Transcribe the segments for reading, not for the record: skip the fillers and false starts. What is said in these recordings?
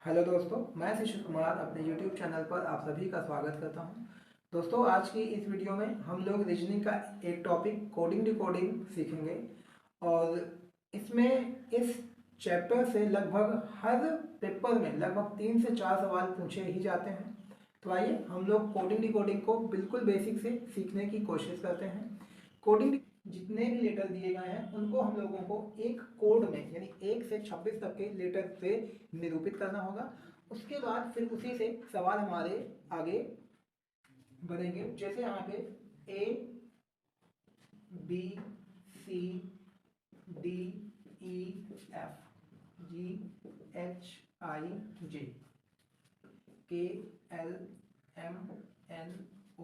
Hello दोस्तों, मैं शिशिर कुमार अपने YouTube चैनल पर आप सभी का स्वागत करता हूं। दोस्तों, आज की इस वीडियो में हम लोग रीजनिंग का एक टॉपिक कोडिंग डिकोडिंग सीखेंगे और इसमें इस चैप्टर से लगभग हर पेपर में लगभग 3 से 4 सवाल पूछे ही जाते हैं। तो आइए हम लोग कोडिंग डिकोडिंग को बिल्कुल बेसिक से सीखने की कोशिश करते हैं। कोडिंग जितने भी लेटर दिए गए हैं उनको हम लोगों को एक कोड में यानी 1 से 26 तक के लेटर से निरूपित करना होगा। उसके बाद फिर उसी से सवाल हमारे आगे बढ़ेंगे। जैसे यहाँ पे A B C D E F G H I J K L M N O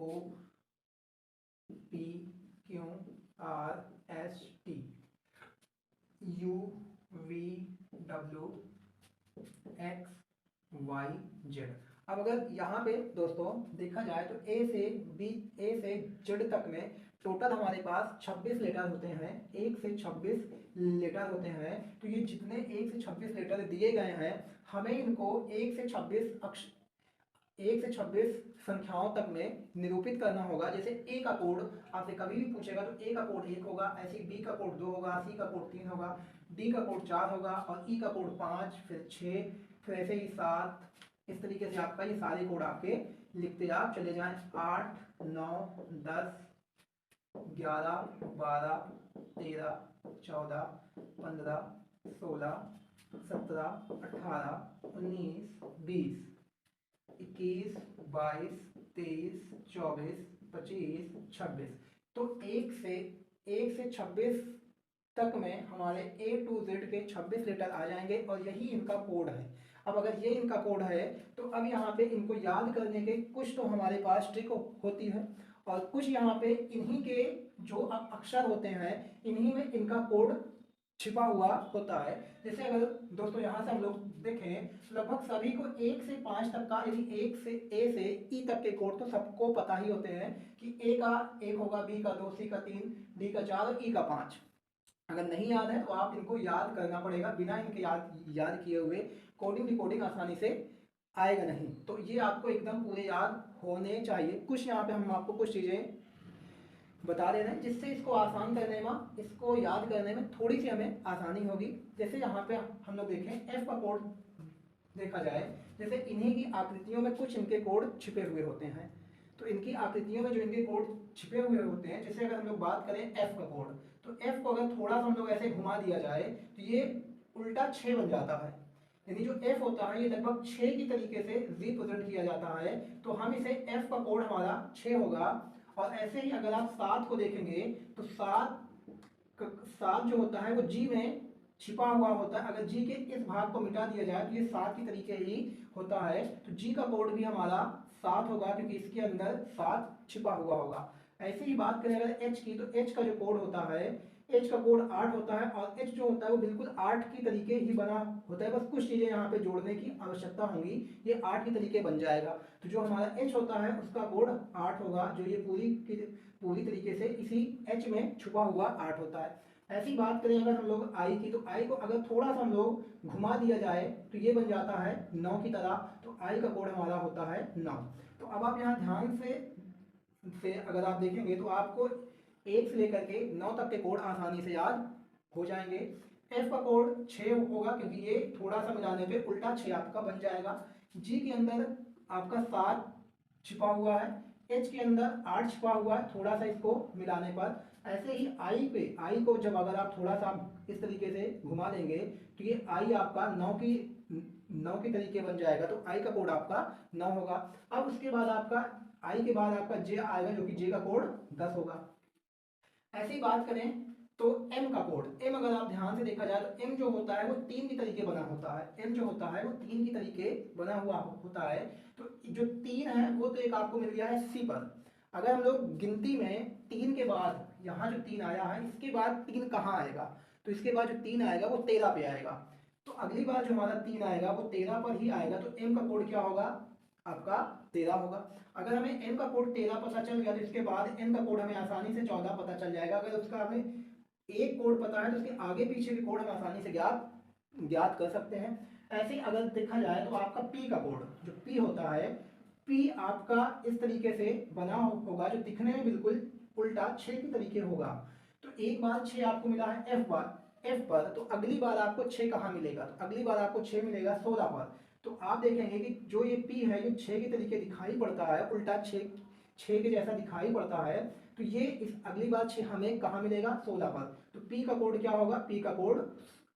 P Q R S T U V W X Y Z। अब अगर यहाँ पे दोस्तों देखा जाए तो ए से जेड तक में टोटल हमारे पास 26 लेटर होते हैं। 1 से 26 लेटर होते हैं। तो ये जितने 1 से 26 लेटर दिए गए हैं हमें इनको 1 से 26 संख्याओं तक में निरूपित करना होगा। जैसे ए का कोड आपसे कभी भी पूछेगा तो ए का कोड 1 होगा, ऐसे बी का कोड 2 होगा, सी का कोड 3 होगा, डी का कोड 4 होगा और ई का कोड 5, फिर 6, फिर ऐसे ही 7। इस तरीके से आपका ये सारे कोड आपके लिखते आप चले जाएं। 8, 9, 10, 11, 12, 13, 14, 15, 16, 17, 18, 19, 20, 21, 22, 23, 24, 25, 26। तो एक से 26 तक में हमारे A to Z के 26 लेटर आ जाएंगे और यही इनका कोड है। अब अगर ये इनका कोड है तो अब यहाँ पे इनको याद करने के कुछ तो हमारे पास ट्रिक होती है और कुछ यहाँ पे इन्हीं के जो अक्षर होते हैं इन्हीं में इनका कोड छिपा हुआ होता है। जैसे अगर दोस्तों यहाँ से हम लोग देखें लगभग सभी को 1 से 5 तक का यानी एक से ए से ई तक के कोड तो सबको पता ही होते हैं कि ए का 1 होगा, बी का 2, सी का 3, डी का 4 और ई का 5। अगर नहीं याद है तो आप इनको याद करना पड़ेगा। बिना इनके याद किए हुए कोडिंग डिकोडिंग आसानी से आएगा नहीं। तो ये आपको एकदम पूरे याद होने चाहिए। कुछ यहाँ पे हम आपको कुछ चीज़ें बता दे रहे हैं जिससे इसको आसान करने में, इसको याद करने में थोड़ी सी हमें आसानी होगी। जैसे यहाँ पे हम लोग देखें एफ का कोड देखा जाए, जैसे इन्हीं की आकृतियों में कुछ इनके कोड छिपे हुए होते हैं। तो इनकी आकृतियों में जो इनके कोड छिपे हुए होते हैं, जैसे अगर हम लोग बात करें एफ का कोड, तो एफ को अगर थोड़ा सा हम लोग ऐसे घुमा दिया जाए तो ये उल्टा 6 बन जाता है। यानी जो एफ होता है ये लगभग 6 की तरीके से रिप्रेजेंट किया जाता है। तो हम इसे एफ का कोड हमारा 6 होगा। और ऐसे ही अगर आप 7 को देखेंगे तो 7 जो होता है वो जी में छिपा हुआ होता है। अगर जी के इस भाग को मिटा दिया जाए तो ये 7 की तरीके ही होता है। तो जी का कोड भी हमारा 7 होगा क्योंकि इसके अंदर 7 छिपा हुआ होगा। ऐसे ही बात करें अगर एच की, तो एच का जो कोड होता है, एच का कोड 8 होता है और एच जो होता है वो बिल्कुल 8 की तरीके ही बना होता है। बस कुछ चीजें यहाँ पे जोड़ने की आवश्यकता होंगी, ये 8 की तरीके बन जाएगा। तो जो हमारा एच होता है उसका कोड 8 होगा, जो ये पूरी तरीके से इसी एच में छुपा हुआ 8 होता है। ऐसी बात करें अगर हम लोग आई की, तो आई को अगर थोड़ा सा हम लोग घुमा दिया जाए तो ये बन जाता है 9 की तरह। तो आई का कोड हमारा होता है 9। तो अब आप यहाँ ध्यान से अगर आप देखेंगे तो आपको 1 से लेकर के 9 तक के कोड आसानी से याद हो जाएंगे। एफ का कोड 6 होगा क्योंकि ये थोड़ा सा मिलाने पे उल्टा 6 आपका बन जाएगा। जी के अंदर आपका 7 छिपा हुआ है, एच के अंदर 8 छिपा हुआ है थोड़ा सा इसको मिलाने पर। ऐसे ही आई को जब अगर आप थोड़ा सा इस तरीके से घुमा देंगे तो ये आई आपका 9 की तरीके बन जाएगा। तो आई का कोड आपका 9 होगा। अब उसके बाद आपका आई के बाद आपका जे आएगा जो कि जे का कोड 10 होगा। ऐसी बात करें तो एम का कोड, एम अगर आप ध्यान से देखा जाए तो एम जो होता है वो 3 की तरीके बना होता है। एम जो होता है वो 3 की तरीके बना हुआ होता है। तो जो 3 है वो तो एक आपको मिल गया है सी पर। अगर हम लोग गिनती में 3 के बाद यहाँ जो 3 आया है इसके बाद 3 कहाँ आएगा, तो इसके बाद जो 3 आएगा वो 13 पे आएगा। तो अगली बार जो हमारा 3 आएगा वो 13 पर ही आएगा। तो एम का कोड क्या होगा आपका 13 होगा। अगर हमें एन का कोड 13 पता चल गया तो इसके बाद एन का कोड हमें आसानी से 14 पता चल जाएगा। अगर उसका हमें एक कोड पता है तो उसके आगे पीछे के कोड हम आसानी से ज्ञात कर सकते हैं। ऐसे ही अगर देखा जाए तो आपका पी का कोड, जो पी होता है, पी आपका इस तरीके से बना होगा जो दिखने में बिल्कुल उल्टा 6 की तरीके होगा। तो एक बार 6 आपको मिला है एफ पर, तो अगली बार आपको 6 कहाँ मिलेगा, तो अगली बार आपको 6 मिलेगा 16 पर। तो आप देखेंगे कि जो ये पी है जो 6 के तरीके दिखाई पड़ता है, उल्टा 6 के जैसा दिखाई पड़ता है, तो ये इस अगली बार 6 हमें कहाँ मिलेगा, 16 पर। तो पी का कोड क्या होगा, पी का कोड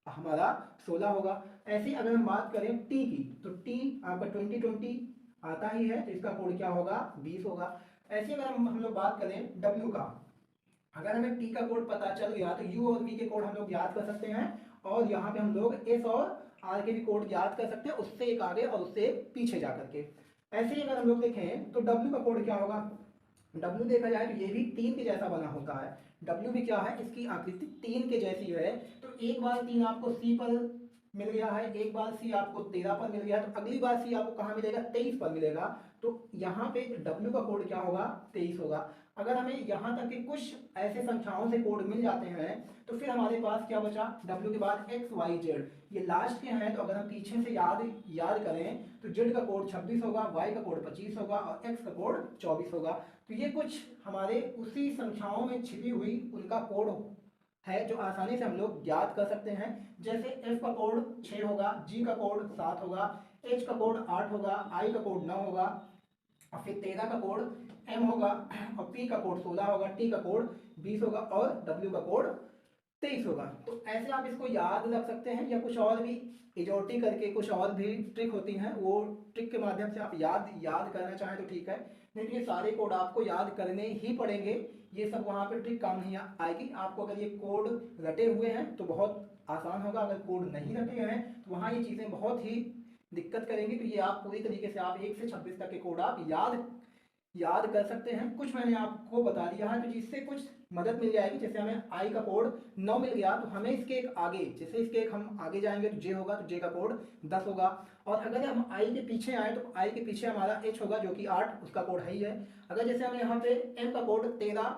हमारा 16 होगा। ऐसे ही अगर हम बात करें टी की, तो टी आपका 2020 आता ही है, तो इसका कोड क्या होगा, 20 होगा। ऐसे अगर हम लोग बात करें डब्ल्यू का, अगर हमें टी का कोड पता चल गया तो यू और वी के कोड हम लोग याद कर सकते हैं, और यहाँ पे हम लोग एस और आर के भी कोड याद कर सकते हैं, उससे एक आगे और उससे एक पीछे जा करके। ऐसे ही अगर हम लोग देखें तो डब्ल्यू का कोड क्या होगा, डब्ल्यू देखा जाए तो ये भी 3 के जैसा बना होता है। डब्ल्यू भी क्या है, इसकी आकृति 3 के जैसी है। तो एक बार 3 आपको सी पर मिल गया है, एक बार सी आपको 13 पर मिल गया है, तो अगली बार सी आपको कहाँ मिलेगा, 23 पर मिलेगा। तो यहाँ पे डब्ल्यू का कोड क्या होगा, 23 होगा। अगर हमें यहाँ तक के कुछ ऐसे संख्याओं से कोड मिल जाते हैं तो फिर हमारे पास क्या बचा, डब्ल्यू के बाद एक्स वाई जेड, ये लास्ट के हैं। तो अगर हम पीछे से याद करें तो जेड का कोड 26 होगा, वाई का कोड 25 होगा और एक्स का कोड 24 होगा। तो ये कुछ हमारे उसी संख्याओं में छिपी हुई उनका कोड है जो आसानी से हम लोग याद कर सकते हैं। जैसे एफ का कोड 6 होगा, जी का कोड 7 होगा, एच का कोड 8 होगा, आई का कोड 9 होगा, और फिर 13 का कोड एम होगा, और पी का कोड 16 होगा, टी का कोड 20 होगा और डब्ल्यू का कोड 23 होगा। तो ऐसे आप इसको याद रख सकते हैं, या कुछ और भी इजोटी करके कुछ और भी ट्रिक होती हैं, वो ट्रिक के माध्यम से आप याद करना चाहें तो ठीक है, नहीं तो ये सारे कोड आपको याद करने ही पड़ेंगे। ये सब वहाँ पे ट्रिक काम नहीं आएगी आपको। अगर ये कोड रटे हुए हैं तो बहुत आसान होगा, अगर कोड नहीं रटे हैं तो वहाँ ये चीज़ें बहुत ही दिक्कत करेंगी। तो ये आप पूरी तरीके से आप 1 से 26 तक के कोड आप याद कर सकते हैं। कुछ मैंने आपको बता दिया है तो जिससे कुछ मदद मिल जाएगी। जैसे हमें आई का कोड 9 मिल गया तो हमें इसके एक आगे, जैसे इसके एक हम आगे जाएंगे तो जे होगा, तो जे का कोड 10 होगा। और अगर हम आई के पीछे आए तो आई के पीछे हमारा एच होगा जो कि 8, उसका कोड है ही है। अगर जैसे हमें यहाँ पे एम का कोड 13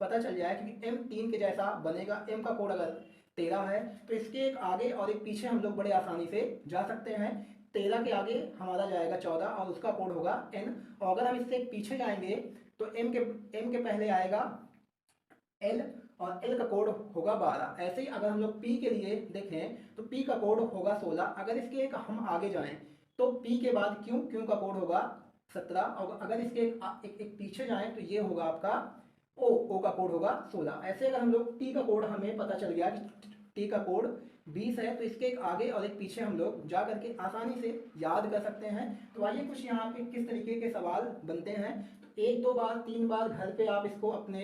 पता चल जाए, क्योंकि एम 3 के जैसा बनेगा, एम का कोड अगर 13 है तो इसके एक आगे और एक पीछे हम लोग बड़े आसानी से जा सकते हैं। 13 के आगे हमारा जाएगा 14 और उसका कोड होगा एन। और अगर हम इससे पीछे जाएंगे तो एम के पहले आएगा एल, और एल का कोड होगा 12। ऐसे ही अगर हम लोग पी के लिए देखें तो पी का कोड होगा 16। अगर इसके एक हम आगे जाएं तो पी के बाद क्यू का कोड होगा 17। और अगर इसके एक पीछे जाएं तो ये होगा आपका ओ का कोड होगा 16। ऐसे अगर हम लोग टी का कोड हमें पता चल गया कि टी का कोड 20 है, तो इसके एक आगे और एक पीछे हम लोग जा करके आसानी से याद कर सकते हैं। तो आइए कुछ यहाँ पे किस तरीके के सवाल बनते हैं। तो 1 2 बार 3 बार घर पे आप इसको अपने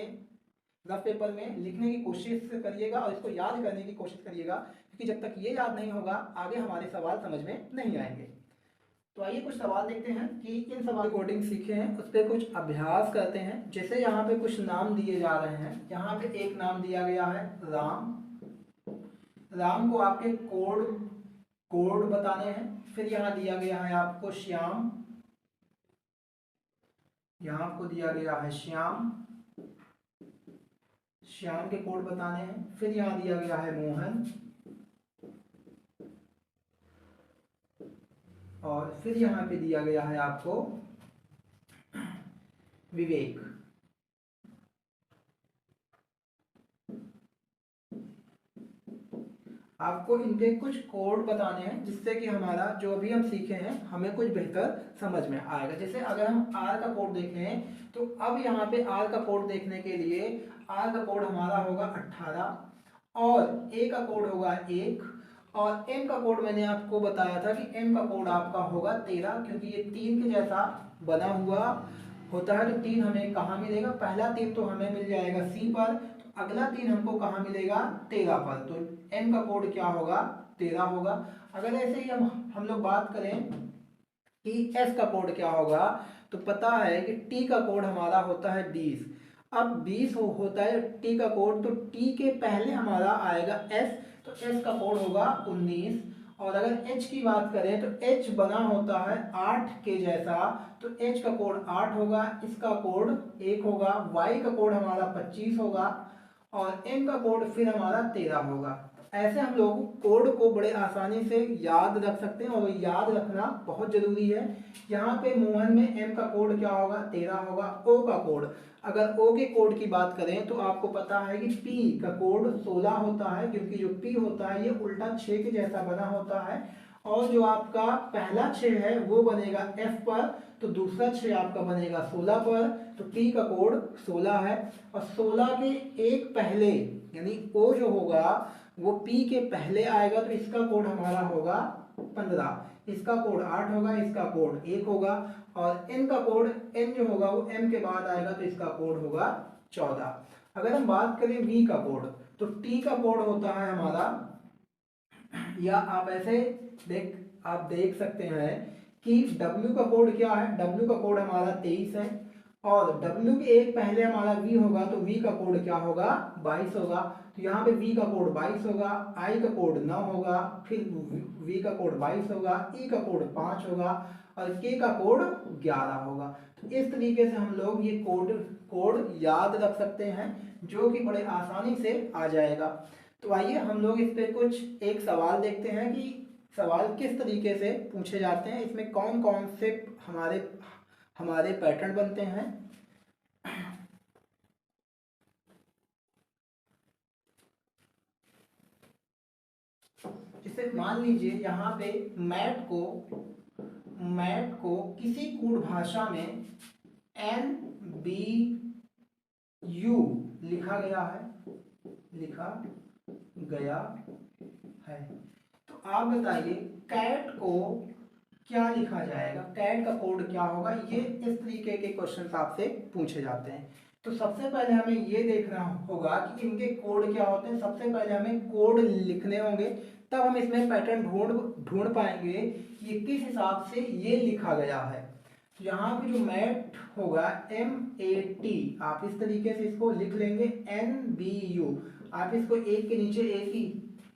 रफ पेपर में लिखने की कोशिश करिएगा और इसको याद करने की कोशिश करिएगा, क्योंकि जब तक ये याद नहीं होगा आगे हमारे सवाल समझ में नहीं आएंगे। तो आइए कुछ सवाल देखते हैं कि इन सवाल कोडिंग सीखे हैं उस पर कुछ अभ्यास करते हैं। जैसे यहाँ पे कुछ नाम दिए जा रहे हैं, यहाँ पे एक नाम दिया गया है राम। राम को आपके कोड बताने हैं। फिर यहाँ दिया गया है आपको श्याम, यहाँ आपको दिया गया है श्याम, श्याम के कोड बताने हैं। फिर यहाँ दिया गया है मोहन, और फिर यहाँ पे दिया गया है आपको विवेक। आपको इनके कुछ कोड बताने हैं जिससे कि हमारा जो भी हम सीखे हैं हमें कुछ बेहतर समझ में आएगा। जैसे अगर हम आर का कोड देखें तो अब यहाँ पे आर का कोड देखने के लिए आर का कोड हमारा होगा 18 और ए का कोड होगा 1 और एम का कोड मैंने आपको बताया था कि एम का कोड आपका होगा 13, क्योंकि ये 3 के जैसा बना हुआ होता है। तो 3 हमें कहाँ मिलेगा, पहला 3 तो हमें मिल जाएगा सी पर, अगला 3 हमको कहाँ मिलेगा, 13 पर। तो एम का कोड क्या होगा, 13 होगा। अगर ऐसे ही हम लोग बात करें कि एस का कोड क्या होगा, तो पता है कि टी का कोड हमारा होता है 20। अब 20 होता है टी का कोड, तो टी के पहले हमारा आएगा एस, तो एस का कोड होगा 19। और अगर एच की बात करें तो एच बना होता है 8 के जैसा, तो एच का कोड 8 होगा, इसका कोड 1 होगा, वाई का कोड हमारा 25 होगा और एम का कोड फिर हमारा 13 होगा। ऐसे हम लोग कोड को बड़े आसानी से याद रख सकते हैं और याद रखना बहुत जरूरी है। यहाँ पे मोहन में एम का कोड क्या होगा 13 होगा। ओ का कोड, अगर ओ के कोड की बात करें तो आपको पता है कि पी का कोड 16 होता है, क्योंकि जो पी होता है ये उल्टा 6 के जैसा बना होता है। और जो आपका पहला 6 है वो बनेगा एफ पर, तो दूसरा 6 आपका बनेगा 16 पर। तो पी का कोड 16 है। और 16 के एक पहले यानी ओ जो होगा वो पी के पहले आएगा, तो इसका कोड हमारा होगा 15, इसका कोड 8 होगा, इसका कोड 1 होगा। और एन का कोड, एन जो होगा वो एम के बाद आएगा, तो इसका कोड होगा 14। अगर हम बात करें वी का कोड, तो टी का कोड होता है हमारा, या आप ऐसे देख सकते हैं कि W का कोड क्या है। W का कोड हमारा 23 है। और W के एक पहले हमारा V होगा, तो V का कोड क्या होगा 22 होगा। तो यहाँ पे V का कोड 22 होगा, I का कोड 9 होगा, फिर V का कोड 22 होगा, E का कोड 5 होगा और K का कोड 11 होगा। तो इस तरीके से हम लोग ये कोड याद रख सकते हैं, जो कि बड़े आसानी से आ जाएगा। तो आइए हम लोग इस पे कुछ एक सवाल देखते हैं कि सवाल किस तरीके से पूछे जाते हैं, इसमें कौन कौन से हमारे पैटर्न बनते हैं। जैसे मान लीजिए यहाँ पे मैट को किसी कूट भाषा में NBU लिखा गया है। तो आप बताइए कैट को क्या लिखा जाएगा, कैट का कोड क्या होगा। ये इस तरीके के क्वेश्चन आपसे पूछे जाते हैं। तो सबसे पहले हमें ये देखना होगा कि इनके कोड क्या होते हैं। सबसे पहले हमें कोड लिखने होंगे, तब हम इसमें पैटर्न ढूंढ पाएंगे ये किस हिसाब से ये लिखा गया है। तो यहाँ पे जो मैट होगा MAT, आप इस तरीके से इसको लिख लेंगे NBU। आप इसको एक के नीचे एक ही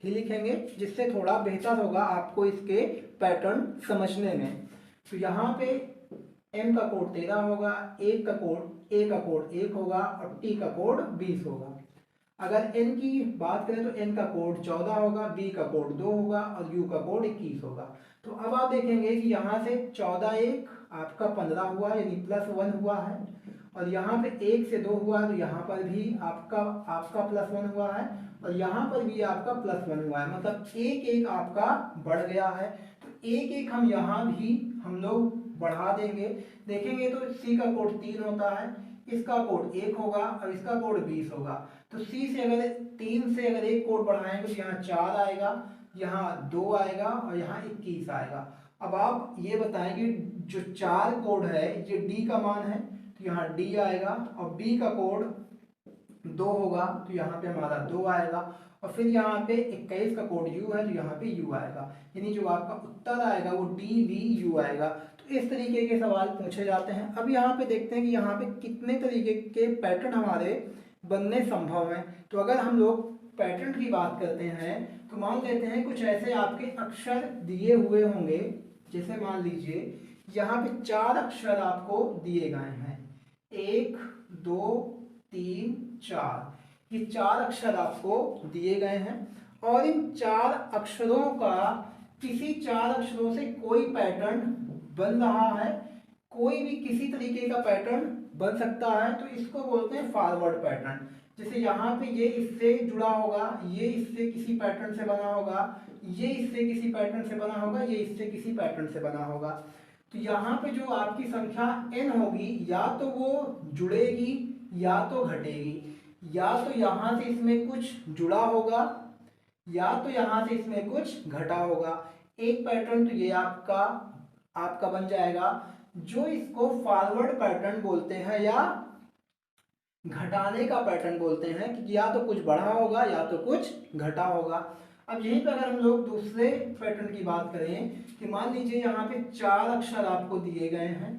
लिखेंगे, जिससे थोड़ा बेहतर होगा आपको इसके पैटर्न समझने में। तो यहाँ पे M का कोड 13 होगा, A का कोड 1 होगा और T का कोड 20 होगा। अगर N की बात करें तो N का कोड 14 होगा, B का कोड 2 होगा और U का कोड 21 होगा। तो अब आप देखेंगे कि यहाँ से 14 1 आपका 15 हुआ, यानी +1 हुआ है। और यहाँ पे 1 से 2 हुआ, तो यहाँ पर भी आपका +1 हुआ है और यहाँ पर भी आपका +1 हुआ है, मतलब 1 1 आपका बढ़ गया है। तो 1 1 हम यहाँ भी हम लोग बढ़ा देंगे। देखेंगे तो C का कोड 3 होता है, इसका कोड 1 होगा और इसका कोड 20 होगा। तो C से अगर 3 से अगर एक कोड बढ़ाएंगे तो यहाँ 4 आएगा, यहाँ 2 आएगा और यहाँ 21 आएगा। अब आप ये बताएं कि जो 4 कोड है ये D का मान है, तो यहाँ D आएगा। और B का कोड 2 होगा, तो यहाँ पे हमारा 2 आएगा। और फिर यहाँ पे 21 का कोड U है, तो यहाँ पे U आएगा, यानी जो आपका उत्तर आएगा वो DBU आएगा। तो इस तरीके के सवाल पूछे जाते हैं। अब यहाँ पे देखते हैं कि यहाँ पे कितने तरीके के पैटर्न हमारे बनने संभव हैं। तो अगर हम लोग पैटर्न की बात करते हैं तो मान लेते हैं कुछ ऐसे आपके अक्षर दिए हुए होंगे। जैसे मान लीजिए यहाँ पे 4 अक्षर आपको दिए गए हैं, 1 2 3 4, ये 4 अक्षर आपको दिए गए हैं। और इन 4 अक्षरों का किसी 4 अक्षरों से कोई पैटर्न बन रहा है, कोई भी किसी तरीके का पैटर्न बन सकता है, तो इसको बोलते हैं फॉरवर्ड पैटर्न। जैसे यहाँ पे ये इससे जुड़ा होगा, ये इससे किसी पैटर्न से बना होगा, ये इससे किसी पैटर्न से बना होगा, ये इससे किसी पैटर्न से बना होगा। तो यहाँ पे जो आपकी संख्या n होगी, या तो वो जुड़ेगी या तो घटेगी, या तो यहाँ से इसमें कुछ जुड़ा होगा या तो यहाँ से इसमें कुछ घटा होगा। एक पैटर्न तो ये आपका बन जाएगा, जो इसको फॉरवर्ड पैटर्न बोलते हैं या घटाने का पैटर्न बोलते हैं, कि या तो कुछ बढ़ा होगा या तो कुछ घटा होगा। अब यहीं पर अगर हम लोग दूसरे पैटर्न की बात करें कि मान लीजिए यहाँ पे 4 अक्षर आपको दिए गए हैं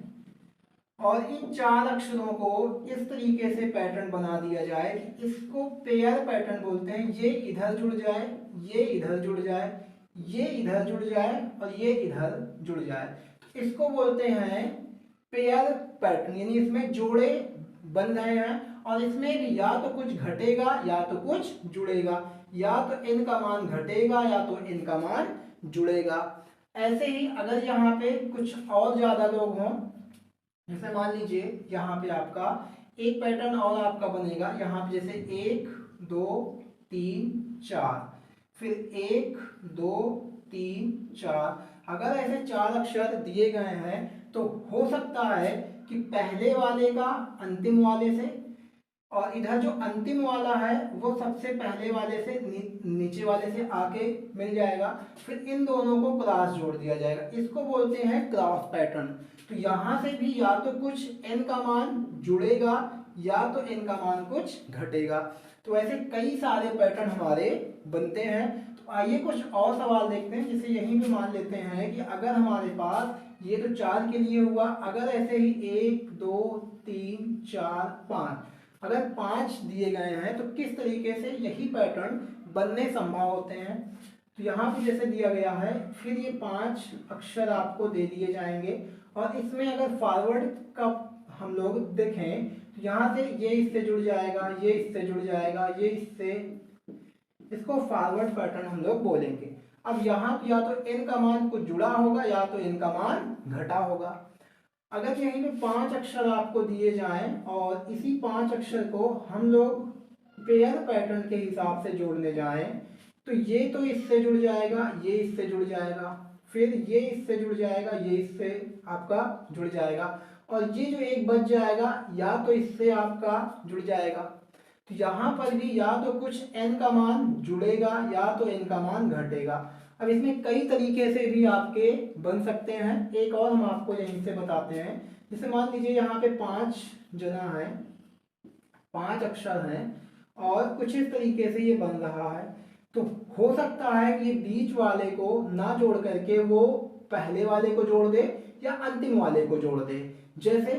और इन 4 अक्षरों को इस तरीके से पैटर्न बना दिया जाए कि इसको पेयर पैटर्न बोलते हैं। ये इधर जुड़ जाए, ये इधर जुड़ जाए, ये इधर जुड़ जाए और ये इधर जुड़ जाए, तो इसको बोलते हैं पेयर पैटर्न। यानी इसमें जोड़े बन रहे हैं और इसमें भी या तो कुछ घटेगा या तो कुछ जुड़ेगा। या तो n का मान घटेगा या तो n का मान जुड़ेगा। ऐसे ही अगर यहाँ पे कुछ और ज़्यादा लोग हों, जैसे मान लीजिए यहाँ पे आपका एक पैटर्न और आपका बनेगा, यहाँ पे जैसे 1 2 3 4, फिर 1 2 3 4। अगर ऐसे 4 अक्षर दिए गए हैं तो हो सकता है कि पहले वाले का अंतिम वाले से, और इधर जो अंतिम वाला है वो सबसे पहले वाले से नीचे वाले से आके मिल जाएगा, फिर इन दोनों को क्रॉस जोड़ दिया जाएगा, इसको बोलते हैं क्रॉस पैटर्न। तो यहाँ से भी या तो कुछ n का मान जुड़ेगा या तो n का मान कुछ घटेगा। तो ऐसे कई सारे पैटर्न हमारे बनते हैं। तो आइए कुछ और सवाल देखते हैं। जैसे यहीं पे मान लेते हैं कि अगर हमारे पास ये तो 4 के लिए हुआ, अगर ऐसे ही 1 2 3 4 5, अगर 5 दिए गए हैं तो किस तरीके से यही पैटर्न बनने संभव होते हैं। तो यहाँ पे जैसे दिया गया है, फिर ये 5 अक्षर आपको दे दिए जाएंगे, और इसमें अगर फॉरवर्ड का हम लोग देखें तो यहाँ से ये इससे जुड़ जाएगा, ये इससे जुड़ जाएगा, ये इससे, इसको फॉरवर्ड पैटर्न हम लोग बोलेंगे। अब यहाँ पे या तो n का मान कुछ जुड़ा होगा या तो n का मान घटा होगा। अगर यहीं पे 5 अक्षर आपको दिए जाएं और इसी 5 अक्षर को हम लोग पेयर पैटर्न के हिसाब से जोड़ने जाएं, तो ये तो इससे जुड़ जाएगा, ये इससे जुड़ जाएगा, फिर ये इससे जुड़ जाएगा, ये इससे आपका जुड़ जाएगा, और ये जो एक बच जाएगा या तो इससे आपका जुड़ जाएगा। तो यहाँ पर भी या तो कुछ n का मान जुड़ेगा या तो n का मान घटेगा। अब इसमें कई तरीके से भी आपके बन सकते हैं, एक और हम आपको यहीं से बताते हैं। जैसे मान लीजिए यहाँ पे 5 जना है, 5 अक्षर हैं, और कुछ इस तरीके से ये बन रहा है। तो हो सकता है कि ये बीच वाले को ना जोड़ करके वो पहले वाले को जोड़ दे या अंतिम वाले को जोड़ दे। जैसे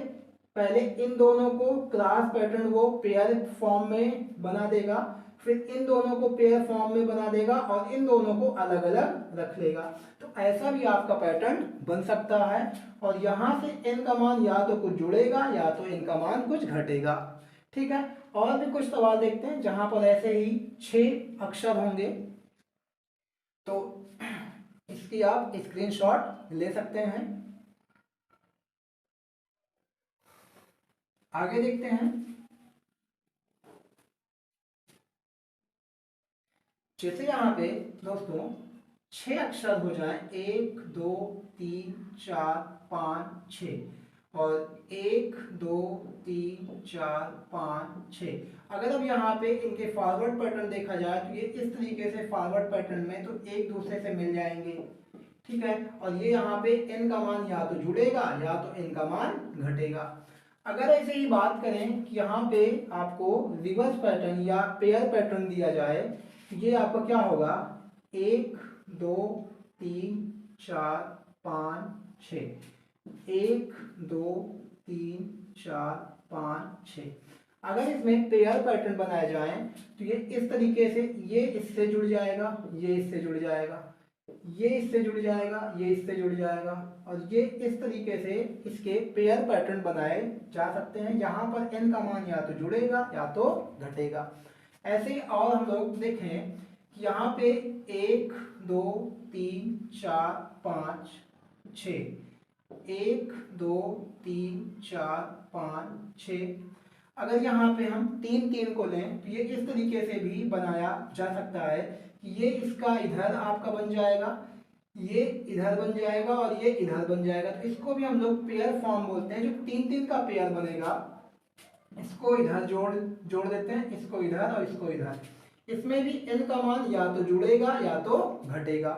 पहले इन दोनों को क्रॉस पैटर्न वो पेयर फॉर्म में बना देगा, फिर इन दोनों को पेयर फॉर्म में बना देगा और इन दोनों को अलग अलग रख लेगा। तो ऐसा भी आपका पैटर्न बन सकता है, और यहाँ से n का मान या तो कुछ जुड़ेगा या तो n का मान कुछ घटेगा। ठीक है, और भी कुछ सवाल देखते हैं जहां पर ऐसे ही 6 अक्षर होंगे। तो इसकी आप स्क्रीनशॉट ले सकते हैं। आगे देखते हैं। जैसे यहाँ पे दोस्तों 6 अक्षर हो जाए, 1 2 3 4 5 6, और 1 2 3 4 5 6। अगर अब यहाँ पे इनके फॉरवर्ड पैटर्न देखा जाए तो ये इस तरीके से फॉरवर्ड पैटर्न में तो एक दूसरे से मिल जाएंगे। ठीक है, और ये यहाँ पे n का मान या तो जुड़ेगा या तो n का मान घटेगा। अगर ऐसे ही बात करें कि यहाँ पे आपको रिवर्स पैटर्न या पेयर पैटर्न दिया जाए, तो ये आपका क्या होगा, 1 2 3 4 5 6, 1 2 3 4 5 6। अगर इसमें पेयर पैटर्न बनाए जाए तो ये इस तरीके से, ये इससे जुड़ जाएगा, ये इससे जुड़ जाएगा, ये इससे जुड़ जाएगा, ये इससे जुड़ जाएगा, और ये इस तरीके से इसके पेयर पैटर्न बनाए जा सकते हैं। यहाँ पर n का मान या तो जुड़ेगा या तो घटेगा। ऐसे ही और हम लोग देखें कि यहाँ पे 1 2 3 4 5 6, 1 2 3 4 5 6। अगर यहाँ पे हम 3 3 को लें तो ये इस तरीके से भी बनाया जा सकता है कि ये इसका इधर आपका बन जाएगा, ये इधर बन जाएगा और ये इधर बन जाएगा। तो इसको भी हम लोग पेयर फॉर्म बोलते हैं। जो 3 3 का पेयर बनेगा, इसको इधर जोड़ देते हैं, इसको इधर और इसको इधर। इसमें भी n का मान या तो जुड़ेगा या तो घटेगा।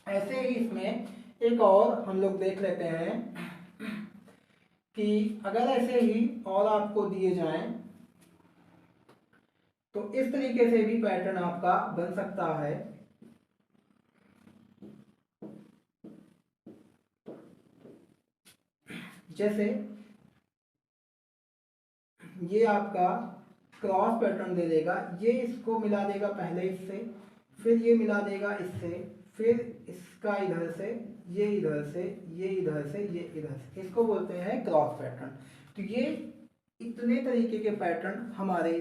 ऐसे ही इसमें एक और हम लोग देख लेते हैं कि अगर ऐसे ही और आपको दिए जाएं तो इस तरीके से भी पैटर्न आपका बन सकता है। जैसे ये आपका क्रॉस पैटर्न दे देगा, ये इसको मिला देगा पहले इससे, फिर ये मिला देगा इससे, फिर इसका इधर से, ये इधर से, ये इधर से, ये इधर से, इसको बोलते हैं क्रॉस पैटर्न। तो ये इतने तरीके के पैटर्न हमारे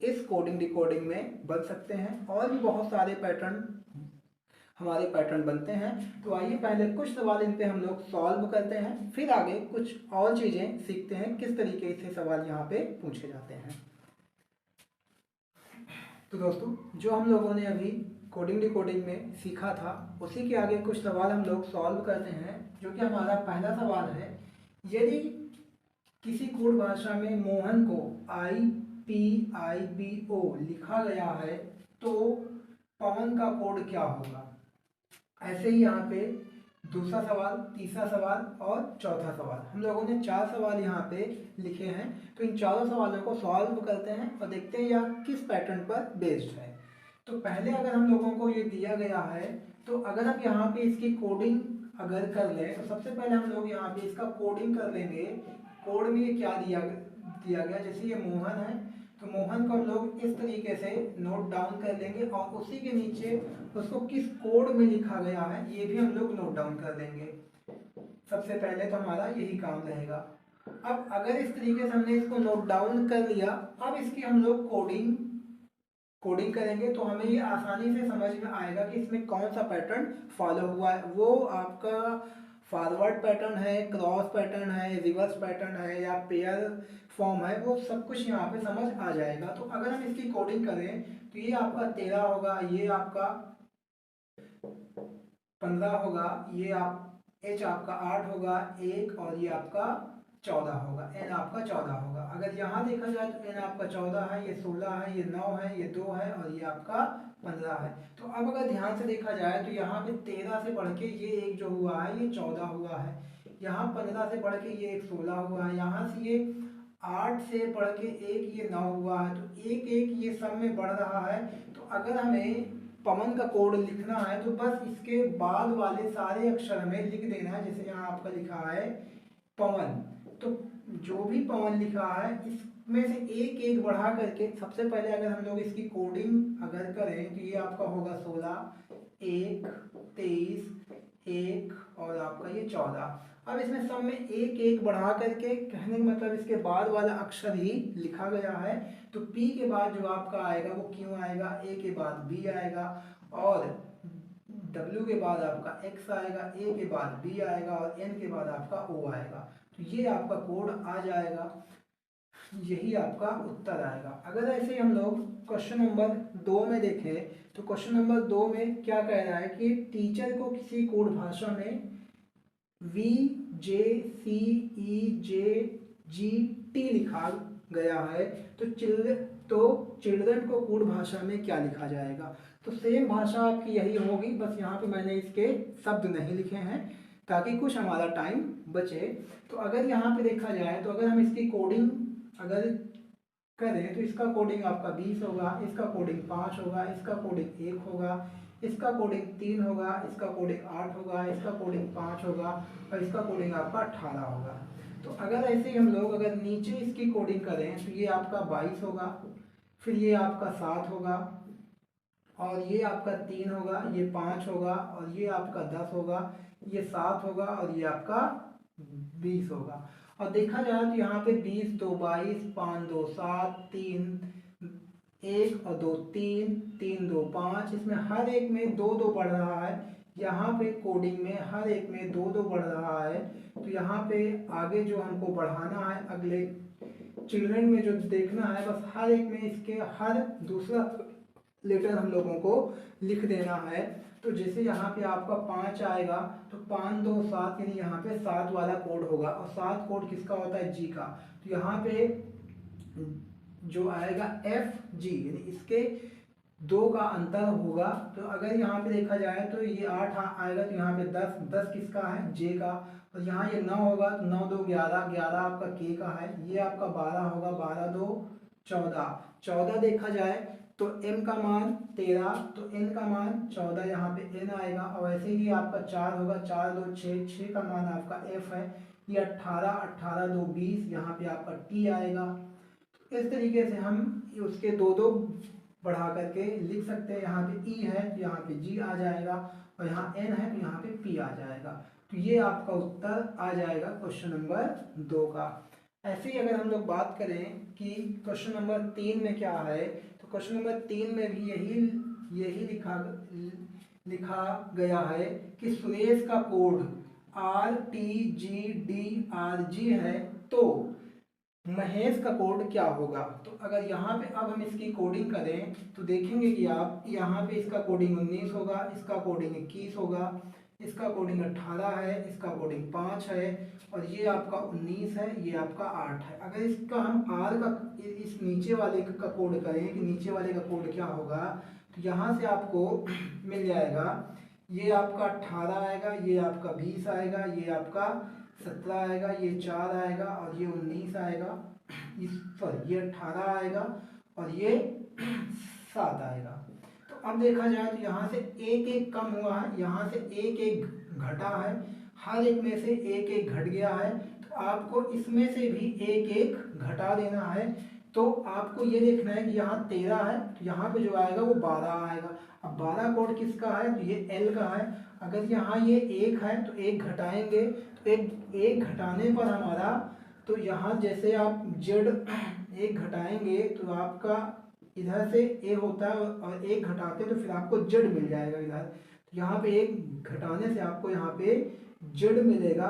इस कोडिंग डिकोडिंग में बन सकते हैं। और भी बहुत सारे पैटर्न हमारे पैटर्न बनते हैं। तो आइए पहले कुछ सवाल इन पे हम लोग सॉल्व करते हैं, फिर आगे कुछ और चीज़ें सीखते हैं किस तरीके से सवाल यहाँ पे पूछे जाते हैं। तो दोस्तों, जो हम लोगों ने अभी कोडिंग डिकोडिंग में सीखा था उसी के आगे कुछ सवाल हम लोग सॉल्व करते हैं। जो कि हमारा पहला सवाल है, यदि किसी कोड भाषा में मोहन को IPIBO लिखा गया है तो पवन का कोड क्या होगा। ऐसे ही यहाँ पे दूसरा सवाल, तीसरा सवाल और चौथा सवाल, हम लोगों ने 4 सवाल यहाँ पे लिखे हैं। तो इन चारों सवालों को सॉल्व करते हैं और देखते हैं यह किस पैटर्न पर बेस्ड है। तो पहले अगर हम लोगों को ये दिया गया है, तो अगर हम यहाँ पे इसकी कोडिंग अगर कर लें, तो सबसे पहले हम लोग यहाँ पे इसका कोडिंग कर लेंगे। कोड में ये क्या दिया गया, जैसे ये मोहन है तो मोहन को हम लोग इस तरीके से नोट डाउन कर लेंगे और उसी के नीचे उसको किस कोड में लिखा गया है ये भी हम लोग नोट डाउन कर लेंगे। सबसे पहले तो हमारा यही काम रहेगा। अब अगर इस तरीके से हमने इसको नोट डाउन कर लिया, अब इसकी हम लोग कोडिंग करेंगे तो हमें ये आसानी से समझ में आएगा कि इसमें कौन सा पैटर्न फॉलो हुआ है। वो आपका फॉरवर्ड पैटर्न है, क्रॉस पैटर्न है, रिवर्स पैटर्न है या पेयर फॉर्म है, वो सब कुछ यहाँ पे समझ आ जाएगा। तो अगर हम इसकी कोडिंग करें तो ये आपका 13 होगा, ये आपका 15 होगा, ये आप H आपका 8 होगा 1 और ये आपका 14 होगा, N आपका 14 होगा। अगर यहाँ देखा जाए तो N आपका 14 है, ये 16 है, ये 9 है, ये 2 है और ये आपका 15 है। तो अब अगर ध्यान से देखा जाए तो यहाँ पे 13 से बढ़ के ये एक जो हुआ है ये 14 हुआ है, यहाँ 15 से बढ़ के ये एक 16 हुआ है, यहाँ से ये 8 से बढ़ के एक ये 9 हुआ है। तो एक एक ये सब में बढ़ रहा है। तो अगर हमें पवन का कोड लिखना है तो बस इसके बाद वाले सारे अक्षर हमें लिख देना है। जैसे यहाँ आपका लिखा है पवन, तो जो भी पवन लिखा है इसमें से एक एक बढ़ा करके सबसे पहले अगर हम लोग इसकी कोडिंग अगर करें तो ये आपका होगा 16, 1, 23, 1 और आपका ये 14। अब इसमें सब में एक एक बढ़ा करके, कहने का मतलब इसके बाद वाला अक्षर ही लिखा गया है। तो P के बाद जो आपका आएगा वो Q आएगा, A के बाद B आएगा और W के बाद आपका X आएगा, A के बाद B आएगा और N के बाद आपका O आएगा। तो ये आपका कोड आ जाएगा, यही आपका उत्तर आएगा। अगर ऐसे हम लोग क्वेश्चन नंबर 2 में देखें तो क्वेश्चन नंबर 2 में क्या कह रहा है कि टीचर को किसी कोड भाषा में VJCEJGT लिखा गया है तो चिल्ड्रन को कोड भाषा में क्या लिखा जाएगा। तो सेम भाषा आपकी यही होगी, बस यहाँ पे मैंने इसके शब्द नहीं लिखे हैं ताकि कुछ हमारा टाइम बचे। तो अगर यहाँ पे देखा जाए तो अगर हम इसकी कोडिंग अगर करें तो इसका कोडिंग आपका 20 होगा, इसका कोडिंग 5 होगा, इसका कोडिंग 1 होगा, इसका कोडिंग 3 होगा, इसका कोडिंग 8 होगा, इसका कोडिंग 5 होगा और इसका कोडिंग आपका 18 होगा। तो अगर ऐसे ही हम लोग अगर नीचे इसकी कोडिंग करें तो ये आपका 22 होगा, फिर ये आपका 7 होगा और ये आपका 3 होगा, ये 5 होगा और ये आपका 10 होगा, ये 7 होगा और ये आपका 20 होगा। और देखा जाए तो यहाँ पे 20 2 22, 5 2 7, 3 1 और 2 3, 3 2 5, इसमें हर एक में 2 2 बढ़ रहा है। यहाँ पे कोडिंग में हर एक में 2 2 बढ़ रहा है। तो यहाँ पे आगे जो हमको बढ़ाना है अगले चिल्ड्रन में जो देखना है, बस हर एक में इसके हर दूसरा लेटर हम लोगों को लिख देना है। तो जैसे यहाँ पे आपका 5 आएगा तो 5 2 7 यानी यहाँ पे 7 वाला कोड होगा और 7 कोड किसका होता है, जी का। तो यहाँ पे जो आएगा FG यानी इसके 2 का अंतर होगा। तो अगर यहाँ पे देखा जाए तो ये 8 आएगा तो यहाँ पे 10 किसका है, जे का। और यहाँ ये 9 होगा तो 9 2 11, 11 आपका के का है। ये आपका 12 होगा, 12 2 14, 14 देखा जाए तो m का मान 13 तो n का मान 14, यहाँ पे n आएगा। और वैसे ही आपका 4 होगा, 4 2 6, 6 का मान आपका f है। ये 18, 18 2 20, यहाँ पे आपका t आएगा। तो इस तरीके से हम उसके 2 2 बढ़ा करके लिख सकते हैं। यहाँ पे e है तो यहाँ पे g आ जाएगा और यहाँ n है तो यहाँ पे p आ जाएगा। तो ये आपका उत्तर आ जाएगा क्वेश्चन नंबर 2 का। ऐसे ही अगर हम लोग बात करें कि क्वेश्चन नंबर 3 में क्या है, तो क्वेश्चन नंबर 3 में भी यही यही लिखा गया है कि सुरेश का कोड RTGDRG है, तो महेश का कोड क्या होगा। तो अगर यहाँ पे अब हम इसकी कोडिंग करें तो देखेंगे कि आप यहाँ पे इसका कोडिंग 19 होगा, इसका कोडिंग 21 होगा, इसका कोडिंग 18 है, इसका कोडिंग 5 है, और ये आपका 19 है, ये आपका 8 है। अगर इसका हम आर का इस नीचे वाले का कोड करें कि नीचे वाले का कोड क्या होगा, तो यहाँ से आपको मिल जाएगा, ये आपका 18 आएगा, ये आपका 20 आएगा, ये आपका 17 आएगा, ये 4 आएगा, और ये 19 आएगा, इस सॉरी ये 18 आएगा, और ये 7 आएगा। तो अब देखा जाए तो यहाँ से एक एक कम हुआ है, यहाँ से एक एक घटा है, हर एक में से एक एक घट गया है, तो आपको इसमें से भी एक एक घटा देना है। तो आपको ये देखना है कि यहाँ 13 है, तो यहाँ पे जो आएगा वो 12 आएगा। अब 12 कोड किसका है, तो ये एल का है। अगर यहाँ ये 1 है तो 1 घटाएंगे, तो एक घटाने पर हमारा, तो यहाँ जैसे आप जेड 1 घटाएंगे तो आपका इधर से ए होता है, और 1 घटाते तो फिर आपको जेड मिल जाएगा इधर। तो यहाँ पे 1 घटाने से आपको यहाँ पे जेड मिलेगा।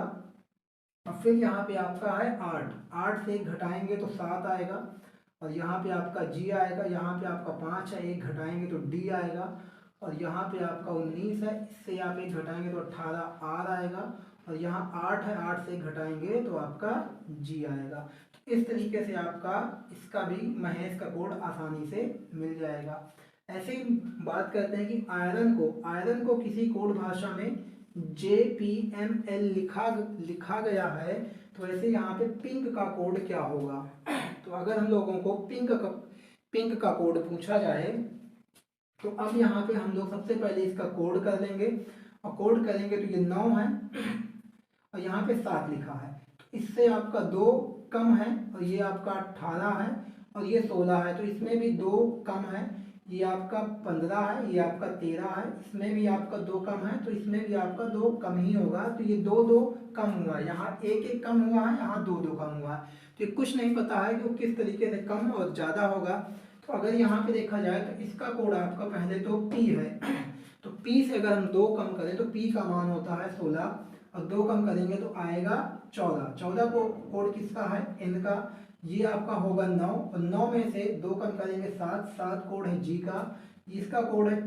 और फिर यहाँ पे आपका है 8 से 1 घटाएंगे तो 7 आएगा, और यहाँ पे आपका जी आएगा, यहाँ पे आपका 5 है, 1 घटाएंगे तो डी आएगा, और यहाँ पे आपका 19 है, इससे आप 1 घटाएंगे तो 18 आर आएगा, और यहाँ 8 है, 8 से 1 घटाएंगे तो आपका जी आएगा। तो इस तरीके से आपका इसका भी महेश का कोड आसानी से मिल जाएगा। ऐसे ही बात करते हैं कि आयरन को किसी कोड भाषा में JPML लिखा गया है, तो ऐसे यहाँ पे पिंक का कोड क्या होगा। तो अगर हम लोगों को पिंक का कोड पूछा जाए, तो अब यहाँ पे हम लोग सबसे पहले इसका कोड कर लेंगे, और कोड करेंगे तो ये 9 है, और यहाँ पे 7 लिखा है, तो इससे आपका 2 कम है, और ये आपका 18 है, और ये 16 है, तो इसमें भी 2 कम है, ये आपका 15 है, ये आपका 13 है, इसमें भी आपका 2 कम है, तो इसमें भी आपका 2 कम ही होगा। तो ये 2 कम हुआ है, यहाँ 1 कम हुआ है, यहाँ 2 कम हुआ है। तो ये कुछ नहीं पता है कि वो किस तरीके से कम और ज़्यादा होगा। तो अगर यहाँ पे देखा जाए तो इसका कोड आपका पहले तो P है, तो P से अगर हम 2 कम करें तो P का मान होता है 16, और 2 कम करेंगे तो आएगा 14 को कोड किसका है, N का, ये आपका होगा 9, और 9 में से 2 कम करेंगे 7 कोड है G का, इसका कोड है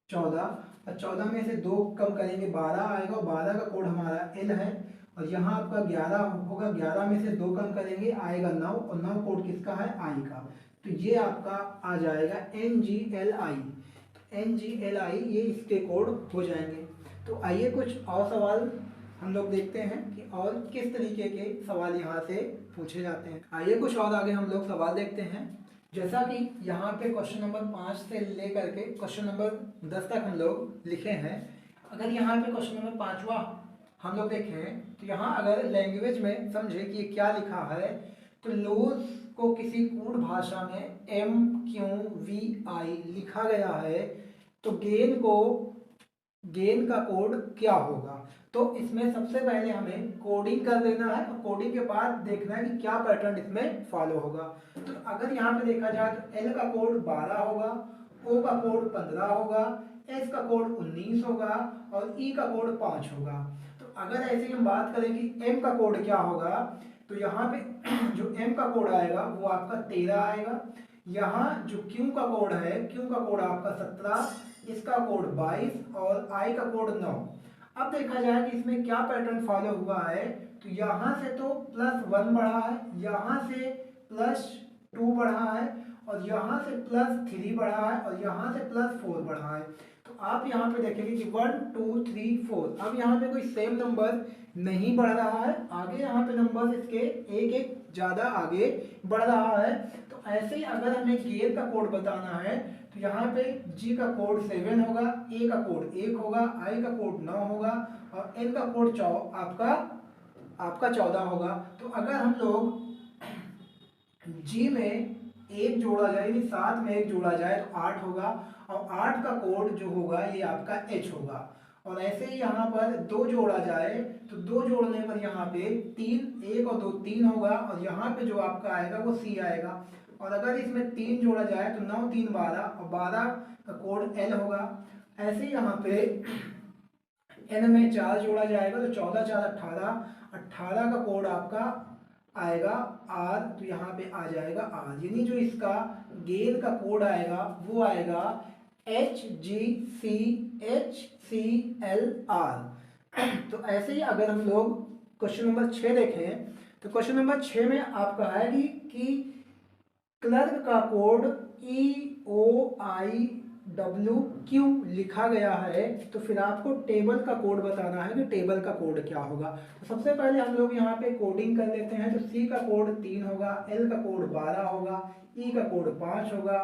14, और 14 में से 2 कम करेंगे 12 आएगा, और 12 का कोड हमारा L है, और यहाँ आपका 11 होगा, 11 में से 2 कम करेंगे आएगा 9, और 9 कोड किसका है, I का। तो ये आपका आ जाएगा NGLI। तो NGLI ये इसके कोड हो जाएंगे। तो आइए कुछ और सवाल हम लोग देखते हैं कि और किस तरीके के सवाल यहाँ से पूछे जाते हैं। आइए कुछ और आगे हम लोग सवाल देखते हैं। जैसा कि यहाँ पे क्वेश्चन नंबर 5 से लेकर के क्वेश्चन नंबर 10 तक हम लोग लिखे हैं। अगर यहाँ पे क्वेश्चन नंबर 5वां हम लोग देखें, तो यहाँ अगर लैंग्वेज में समझे कि ये क्या लिखा है, तो लॉज को किसी कूट भाषा में MQVI लिखा गया है, तो गेन का कोड क्या होगा। तो इसमें सबसे पहले हमें कोडिंग कर देना है, और कोडिंग के बाद देखना है कि क्या पैटर्न इसमें फॉलो होगा। तो अगर यहाँ पे देखा जाए तो L का कोड 12 होगा, O का कोड 15 होगा, S का कोड 19 होगा, और E का कोड 5 होगा। तो अगर ऐसे हम बात करें कि M का कोड क्या होगा, तो यहाँ पे जो M का कोड आएगा वो आपका 13 आएगा, यहाँ जो Q का कोड है, Q का कोड आपका 17, इसका कोड 22, और I का कोड 9। अब देखा जाए कि इसमें क्या पैटर्न फॉलो हुआ है, तो यहाँ से तो +1 बढ़ा है, यहाँ से +2 बढ़ा है, और यहाँ से +3 बढ़ा है, और यहाँ से +4 बढ़ा है। तो आप यहाँ पे देखेंगे कि 1 2 3 4, अब यहाँ पे कोई सेम नंबर नहीं बढ़ रहा है, आगे यहाँ पे नंबर इसके एक एक ज़्यादा आगे बढ़ रहा है। तो ऐसे ही अगर हमें गेन का कोड बताना है, तो यहाँ पे G का कोड 7 होगा, A का कोड 1 होगा, I का कोड 9 होगा, और N का कोड आपका 14 होगा। तो अगर हम लोग G में 1 जोड़ा जाए, यानी 7 में 1 जोड़ा जाए तो 8 होगा, और 8 का कोड जो होगा ये आपका H होगा, और ऐसे ही यहाँ पर 2 जोड़ा जाए तो 2 जोड़ने पर यहाँ पे 3, 1 और 2 3 होगा, और यहाँ पे जो आपका आएगा वो C आएगा। और अगर इसमें 3 जोड़ा जाए तो 9 3 12, और 12 का कोड L होगा। ऐसे ही यहाँ पे N में 4 जोड़ा जाएगा तो 14 4 18, 18 का कोड आपका आएगा R, तो यहाँ पे आ जाएगा R, यानी जो इसका गेन का कोड आएगा वो आएगा HGCHCLR। तो ऐसे ही अगर हम लोग क्वेश्चन नंबर 6 देखें तो क्वेश्चन नंबर 6 में आपका है कि क्लर्क का कोड EOIWQ लिखा गया है, तो फिर आपको टेबल का कोड बताना है कि टेबल का कोड क्या होगा। तो सबसे पहले हम लोग यहाँ पे कोडिंग कर लेते हैं। तो C का कोड 3 होगा, L का कोड 12 होगा, E का कोड 5 होगा,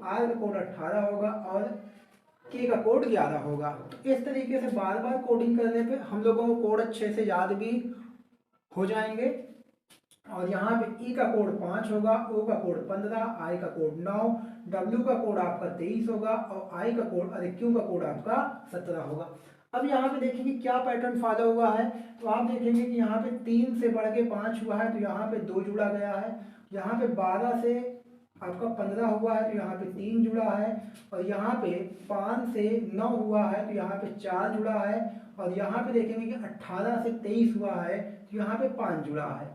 R का कोड 18 होगा और K का कोड 11 होगा। तो इस तरीके से बार बार कोडिंग करने पे हम लोगों को कोड अच्छे से याद भी हो जाएंगे। और यहाँ पे E का कोड 5 होगा, O का कोड 15, I का कोड 9, W का कोड आपका 23 होगा और I का कोड Q का कोड आपका 17 होगा। अब यहाँ पे देखेंगे क्या पैटर्न फॉलो हुआ है। तो आप देखेंगे कि यहाँ पे 3 से बढ़ के 5 हुआ है तो यहाँ पे 2 जुड़ा गया है। यहाँ पे 12 से आपका 15 हुआ है तो यहाँ पे 3 जुड़ा है। और यहाँ पे 5 से 9 हुआ है तो यहाँ पे 4 जुड़ा है। और यहाँ पे देखेंगे कि 18 से 23 हुआ है तो यहाँ पे 5 जुड़ा है।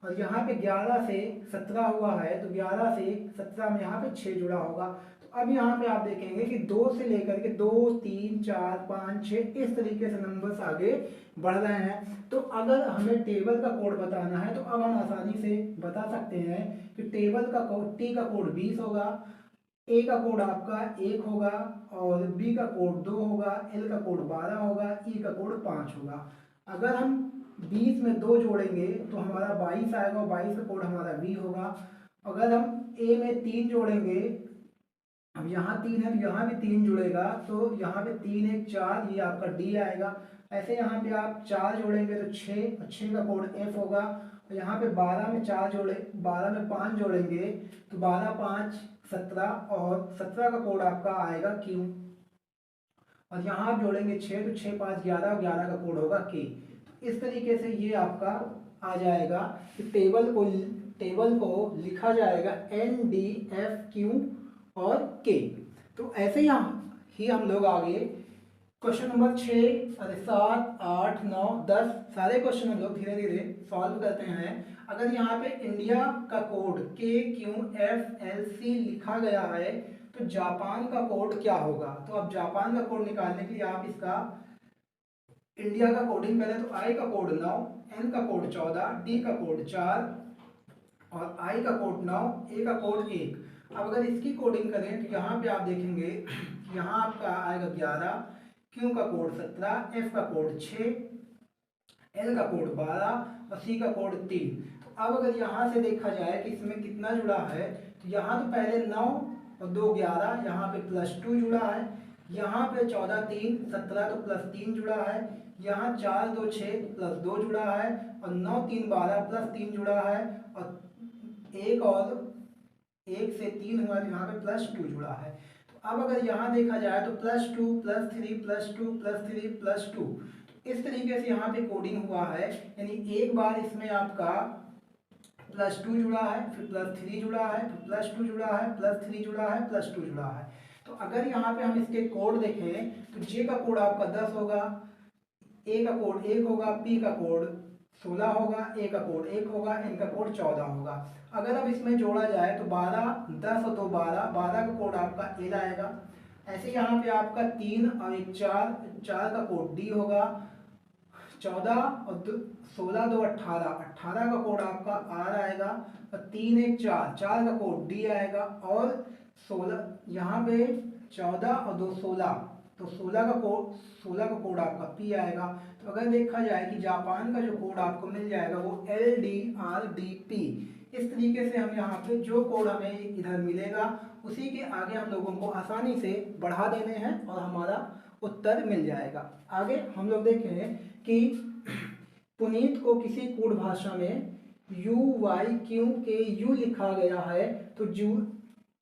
और यहाँ पे 11 से 17 हुआ है तो 11 से 17 में यहाँ पे 6 जुड़ा होगा। तो अब यहाँ पे आप देखेंगे कि 2 से लेकर के 2 3 4 5 6 इस तरीके से नंबर्स आगे बढ़ रहे हैं। तो अगर हमें टेबल का कोड बताना है तो अब हम आसानी से बता सकते हैं कि टेबल का कोड T का कोड 20 होगा, A का कोड आपका 1 होगा और B का कोड 2 होगा, L का कोड 12 होगा, E का कोड 5 होगा। अगर हम 20 में 2 जोड़ेंगे तो हमारा 22 आएगा और 22 का कोड हमारा V होगा। अगर हम A में 3 जोड़ेंगे, अब यहाँ 3 है तो यहाँ भी 3 जुड़ेगा तो यहाँ पे 3 1 4, ये आपका D आएगा। ऐसे यहाँ पे आप 4 जोड़ेंगे तो 6, और 6 का कोड F होगा। और यहाँ पे 12 में 4 जोड़े 12 में 5 जोड़ेंगे तो 12 5 17, और 17 का कोड आपका आएगा Q। और यहाँ आप जोड़ेंगे 6 तो 6 5 11, 11 का कोड होगा K। इस तरीके से ये आपका आ जाएगा कि टेबल को लिखा जाएगा NDFQ और K। तो ऐसे ही हम लोग आगे क्वेश्चन नंबर 6 और 7 8 9 10 सारे क्वेश्चन हम लोग धीरे धीरे सॉल्व करते हैं। अगर यहाँ पे इंडिया का कोड KQFLC लिखा गया है तो जापान का कोड क्या होगा। तो अब जापान का कोड निकालने के लिए आप इसका इंडिया का कोडिंग करें तो I का कोड 9, N का कोड 14, D का कोड 4 और I का कोड 9, A का कोड 1। अब अगर इसकी कोडिंग करें तो यहाँ पे आप देखेंगे यहाँ आपका आएगा 11, Q का कोड 17, F का कोड 6, L का कोड 12 और C का कोड 3। तो अब अगर यहाँ से देखा जाए कि इसमें कितना जुड़ा है तो यहाँ तो पहले 9 और 2 11, यहाँ पे +2 जुड़ा है, यहाँ पे 14 3 17 तो +3 जुड़ा है, यहाँ 4 2 6 +2 जुड़ा है और 9 3 12 +3 जुड़ा है और 1 से 3 हुआ तो यहाँ पे +2 जुड़ा है। तो अब अगर यहाँ देखा जाए तो +2 +3 +2 +3 +2, इस तरीके से यहाँ पे कोडिंग हुआ है। यानी एक बार इसमें आपका +2 जुड़ा है, फिर +3 जुड़ा है, फिर +2 जुड़ा है, +3 जुड़ा है, +2 जुड़ा है। तो अगर यहाँ पे हम इसके कोड देखें तो J का कोड आपका 10 होगा, A का कोड 1 होगा, P का कोड 16 होगा, A का कोड 1 होगा, N का कोड 14 होगा। अगर अब इसमें जोड़ा जाए तो 12 10 और 2 12, 12 का कोड आपका L आएगा। ऐसे यहाँ पे आपका 3 और 1 4, 4 का कोड D होगा, 14 और 16 2 18, 18 का कोड आपका R आएगा और 3 1 4, 4 का कोड D आएगा और 16 यहाँ पे 14 और 2 16, तो 16 का कोड आपका P आएगा। तो अगर देखा जाए कि जापान का जो कोड आपको मिल जाएगा वो LDRDP। इस तरीके से हम यहाँ पे जो कोड हमें इधर मिलेगा उसी के आगे हम लोगों को आसानी से बढ़ा देने हैं और हमारा उत्तर मिल जाएगा। आगे हम लोग देखें कि पुनीत को किसी कूट भाषा में UYQKU लिखा गया है तो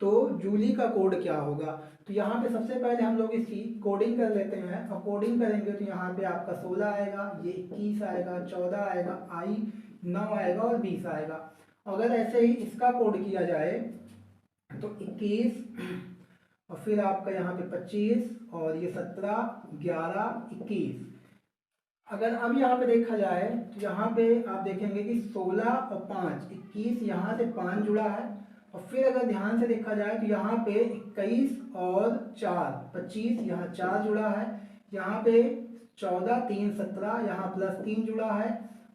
तो जूली का कोड क्या होगा। तो यहाँ पे सबसे पहले हम लोग इसकी कोडिंग कर लेते हैं, और कोडिंग करेंगे तो यहाँ पे आपका 16 आएगा, ये 21 आएगा, 14 आएगा, आई 9 आएगा और 20 आएगा। अगर ऐसे ही इसका कोड किया जाए तो 21 और फिर आपका यहाँ पे 25 और ये 17, 11, 21। अगर अब यहाँ पे देखा जाए तो यहाँ पे आप देखेंगे कि 16 और 5 21, यहाँ से 5 जुड़ा है, और फिर अगर ध्यान से देखा जाए तो यहाँ पे 21 और 4 25, यहाँ 4 जुड़ा है, यहाँ पे 14 3 17, यहाँ +3 जुड़ा है,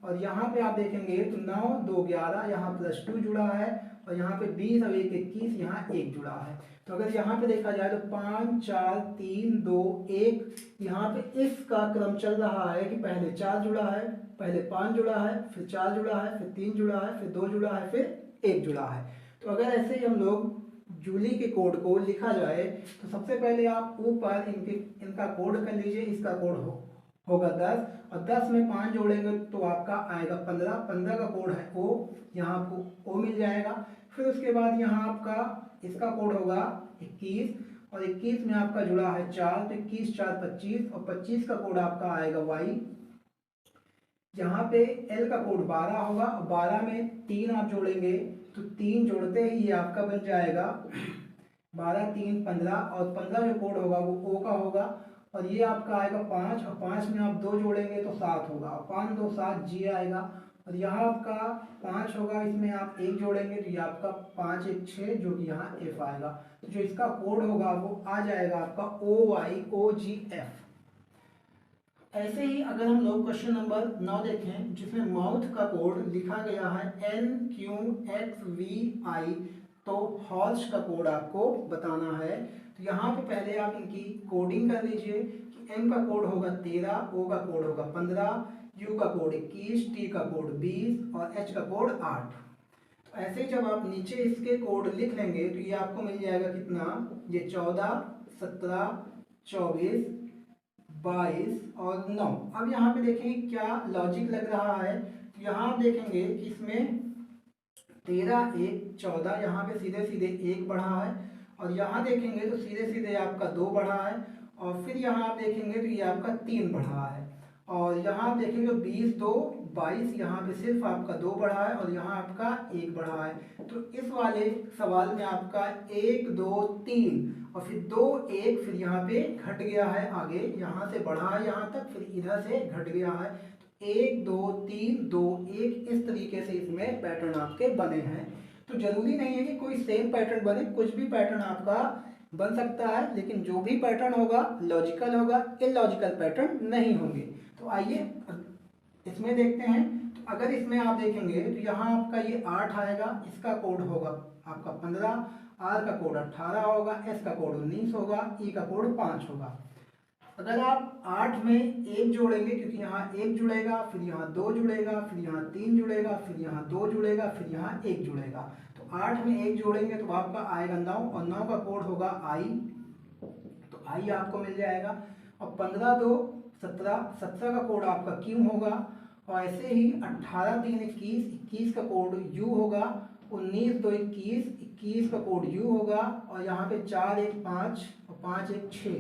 और यहाँ पे आप देखेंगे तो 9 2 11, यहाँ +2 जुड़ा है, और यहाँ पे 20 और 1 21, यहाँ 1 जुड़ा है। तो अगर यहाँ पे देखा जाए तो 5 4 3 2 1, यहाँ पे इसका क्रम चल रहा है कि पहले 4 जुड़ा है, पहले 5 जुड़ा है, फिर 4 जुड़ा है, फिर 3 जुड़ा है, फिर 2 जुड़ा है, फिर 1 जुड़ा है। तो अगर ऐसे ही हम लोग जूली के कोड को लिखा जाए तो सबसे पहले आप ऊपर इनका कोड कर लीजिए। इसका कोड होगा 10, और 10 में 5 जोड़ेंगे तो आपका आएगा 15। 15 का कोड है ओ, यहाँ आपको ओ मिल जाएगा। फिर उसके बाद यहाँ आपका इसका कोड होगा 21, और 21 में आपका जुड़ा है 4, तो 21 4 25, और 25 का कोड आपका आएगा वाई। यहाँ पे एल का कोड 12 होगा, और 12 में 3 आप जोड़ेंगे तो 3 जोड़ते ही ये आपका बन जाएगा 12 3 15, और 15 जो कोड होगा वो ओ का होगा, और ये आपका आएगा 5, और 5 में आप 2 जोड़ेंगे तो 7 होगा, 5 2 7 जी आएगा, और यहाँ आपका 5 होगा, इसमें आप 1 जोड़ेंगे तो ये आपका 5 1 6, जो कि यहाँ एफ आएगा। तो जो इसका कोड होगा वो आ जाएगा आपका OYOGF। ऐसे ही अगर हम लोग क्वेश्चन नंबर 9 देखें, जिसमें माउथ का कोड लिखा गया है NQXVI, तो हॉर्स का कोड आपको बताना है। तो यहाँ पे पहले आप इनकी कोडिंग कर लीजिए कि M का कोड होगा 13, O का कोड होगा 15, U का कोड 21, T का कोड 20 और H का कोड 8। तो ऐसे ही जब आप नीचे इसके कोड लिख लेंगे तो ये आपको मिल जाएगा कितना, ये 14 17 24 22 और 9। अब यहाँ पे देखेंगे क्या लॉजिक लग रहा है। तो यहाँ आप देखेंगे कि इसमें 13 1 14, यहाँ पे सीधे सीधे 1 बढ़ा है, और यहाँ देखेंगे तो सीधे सीधे आपका 2 बढ़ा है, और फिर यहाँ आप देखेंगे तो ये आपका 3 बढ़ा है, और यहाँ आप देखेंगे 20 2 22, यहाँ पे सिर्फ आपका 2 बढ़ा है, और यहाँ आपका 1 बढ़ा है। तो इस वाले सवाल में आपका 1 2 3 और फिर 2 1, फिर यहाँ पे घट गया है आगे, यहाँ से बढ़ा है यहाँ तक, फिर इधर से घट गया है। तो 1 2 3 2 1, इस तरीके से इसमें पैटर्न आपके बने हैं। तो जरूरी नहीं है कि कोई सेम पैटर्न बने, कुछ भी पैटर्न आपका बन सकता है, लेकिन जो भी पैटर्न होगा लॉजिकल होगा, इलॉजिकल पैटर्न नहीं होंगे। तो आइए इसमें देखते हैं। तो अगर इसमें आप देखेंगे तो यहाँ आपका ये 8 आएगा, इसका कोड होगा आपका 15, आर का कोड 18 होगा, एस का कोड 19 होगा, ई का कोड 5 होगा। अगर आप 8 में 1 जोड़ेंगे, क्योंकि यहाँ 1 जुड़ेगा, फिर यहाँ 2 जुड़ेगा, फिर यहाँ 3 जुड़ेगा, फिर यहाँ 2 जुड़ेगा, फिर यहाँ 1 जुड़ेगा, तो 8 में 1 जोड़ेंगे तो आपका आएगा 9, और 9 का कोड होगा आई, तो आई आपको मिल जाएगा। और 15 2 17, 17 का कोड आपका क्यू होगा, और ऐसे ही 18 3 21, 21 का कोड यू होगा, 19 2 21, 21 का कोड यू होगा, और यहाँ पे 4 1 5 और 5 1 6,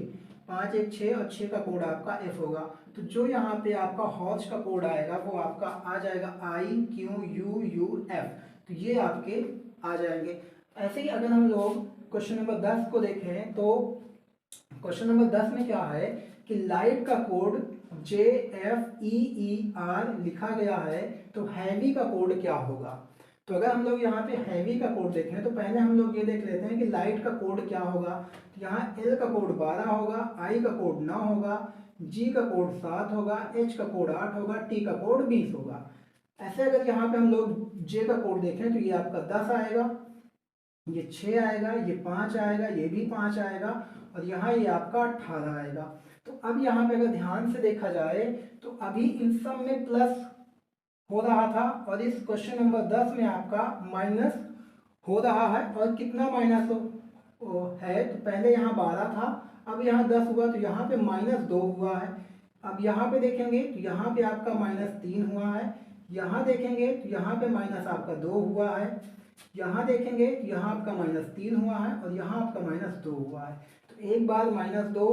5 1 6 और 6 का कोड आपका एफ होगा। तो जो यहाँ पे आपका हॉर्स का कोड आएगा वो आपका आ जाएगा I Q U U F, तो ये आपके आ जाएंगे। ऐसे ही अगर हम लोग क्वेश्चन नंबर 10 को देखें तो क्वेश्चन नंबर 10 में क्या है कि लाइट का कोड JFEER लिखा गया है, तो हैवी का कोड क्या होगा। तो अगर हम लोग यहाँ पे हैवी का कोड देखें तो पहले हम लोग ये देख लेते हैं कि लाइट का कोड क्या होगा। तो यहाँ L का कोड 12 होगा, I का कोड 9 होगा, G का कोड 7 होगा, H का कोड 8 होगा, T का कोड 20 होगा। ऐसे अगर यहाँ पे हम लोग J का कोड देखें तो ये आपका 10 आएगा, ये 6 आएगा, ये 5 आएगा, ये भी 5 आएगा, और यहाँ ये आपका 18 आएगा। तो अब यहाँ पे अगर ध्यान से देखा जाए तो अभी इन सब में प्लस हो रहा था, और इस क्वेश्चन नंबर 10 में आपका माइनस हो रहा है। और कितना माइनस है, तो पहले यहाँ 12 था, अब यहाँ 10 हुआ, तो यहाँ पे -2 हुआ है। अब यहाँ पे देखेंगे तो यहाँ पे आपका -3 हुआ है, यहाँ देखेंगे तो यहाँ पे माइनस आपका 2 हुआ है, यहाँ देखेंगे यहाँ आपका -3 हुआ है और यहाँ आपका -2 हुआ है। तो एक बार -2,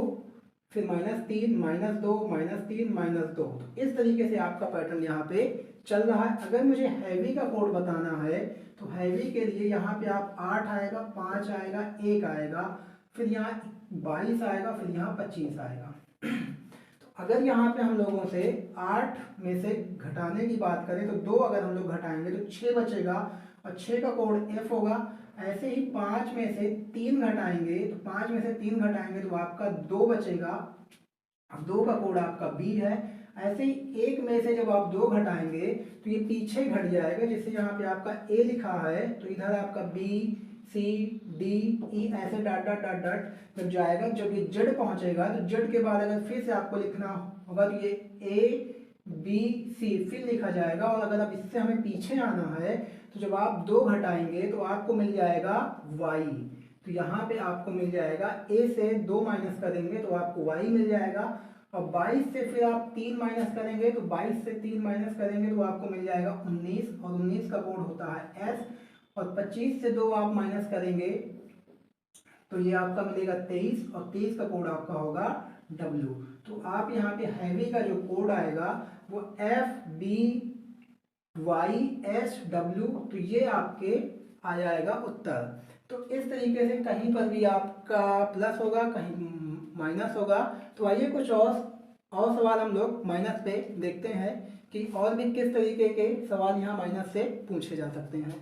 फिर -3, -2, -3, -2। तो इस तरीके से आपका पैटर्न यहाँ पे चल रहा है। अगर मुझे हैवी का कोड बताना है तो हैवी के लिए यहाँ पे आप 8 आएगा, 5 आएगा, 1 आएगा, फिर यहाँ 22 आएगा, फिर यहाँ 25 आएगा। तो अगर यहाँ पे हम लोगों से 8 में से घटाने की बात करें तो 2 अगर हम लोग घटाएंगे तो 6 बचेगा और 6 का कोड F होगा। ऐसे ही 5 में से 3 घटाएंगे तो 5 में से 3 घटाएंगे तो आपका 2 बचेगा, अब 2 का कोड आपका B है। ऐसे ही 1 में से जब आप 2 घटाएंगे तो ये पीछे घट जाएगा, जैसे यहाँ पे आपका A लिखा है तो इधर आपका B, C, D, E ऐसे डॉट डॉट डॉट डॉट जब जाएगा, जब ये Z पहुंचेगा तो Z के बाद अगर फिर से आपको लिखना होगा तो ये A, B, C फिर लिखा जाएगा। और अगर अब इससे हमें पीछे आना है तो जब आप 2 घटाएंगे तो आपको मिल जाएगा Y। तो यहाँ पे आपको मिल जाएगा A से 2 माइनस करेंगे तो आपको Y मिल जाएगा। और 22 से फिर आप 3 माइनस करेंगे तो 22 से 3 माइनस करेंगे तो आपको मिल जाएगा 19 और 19 का कोड होता है S। और 25 से 2 आप माइनस करेंगे तो ये आपका मिलेगा 23 और 23 का कोड आपका होगा W। तो आप यहाँ पे हैवी का जो कोड आएगा वो FBYSW, तो ये आपके आ जाएगा उत्तर। तो इस तरीके से कहीं पर भी आपका प्लस होगा, कहीं माइनस होगा। तो आइए कुछ और सवाल हम लोग माइनस पे देखते हैं कि और भी किस तरीके के सवाल यहाँ माइनस से पूछे जा सकते हैं।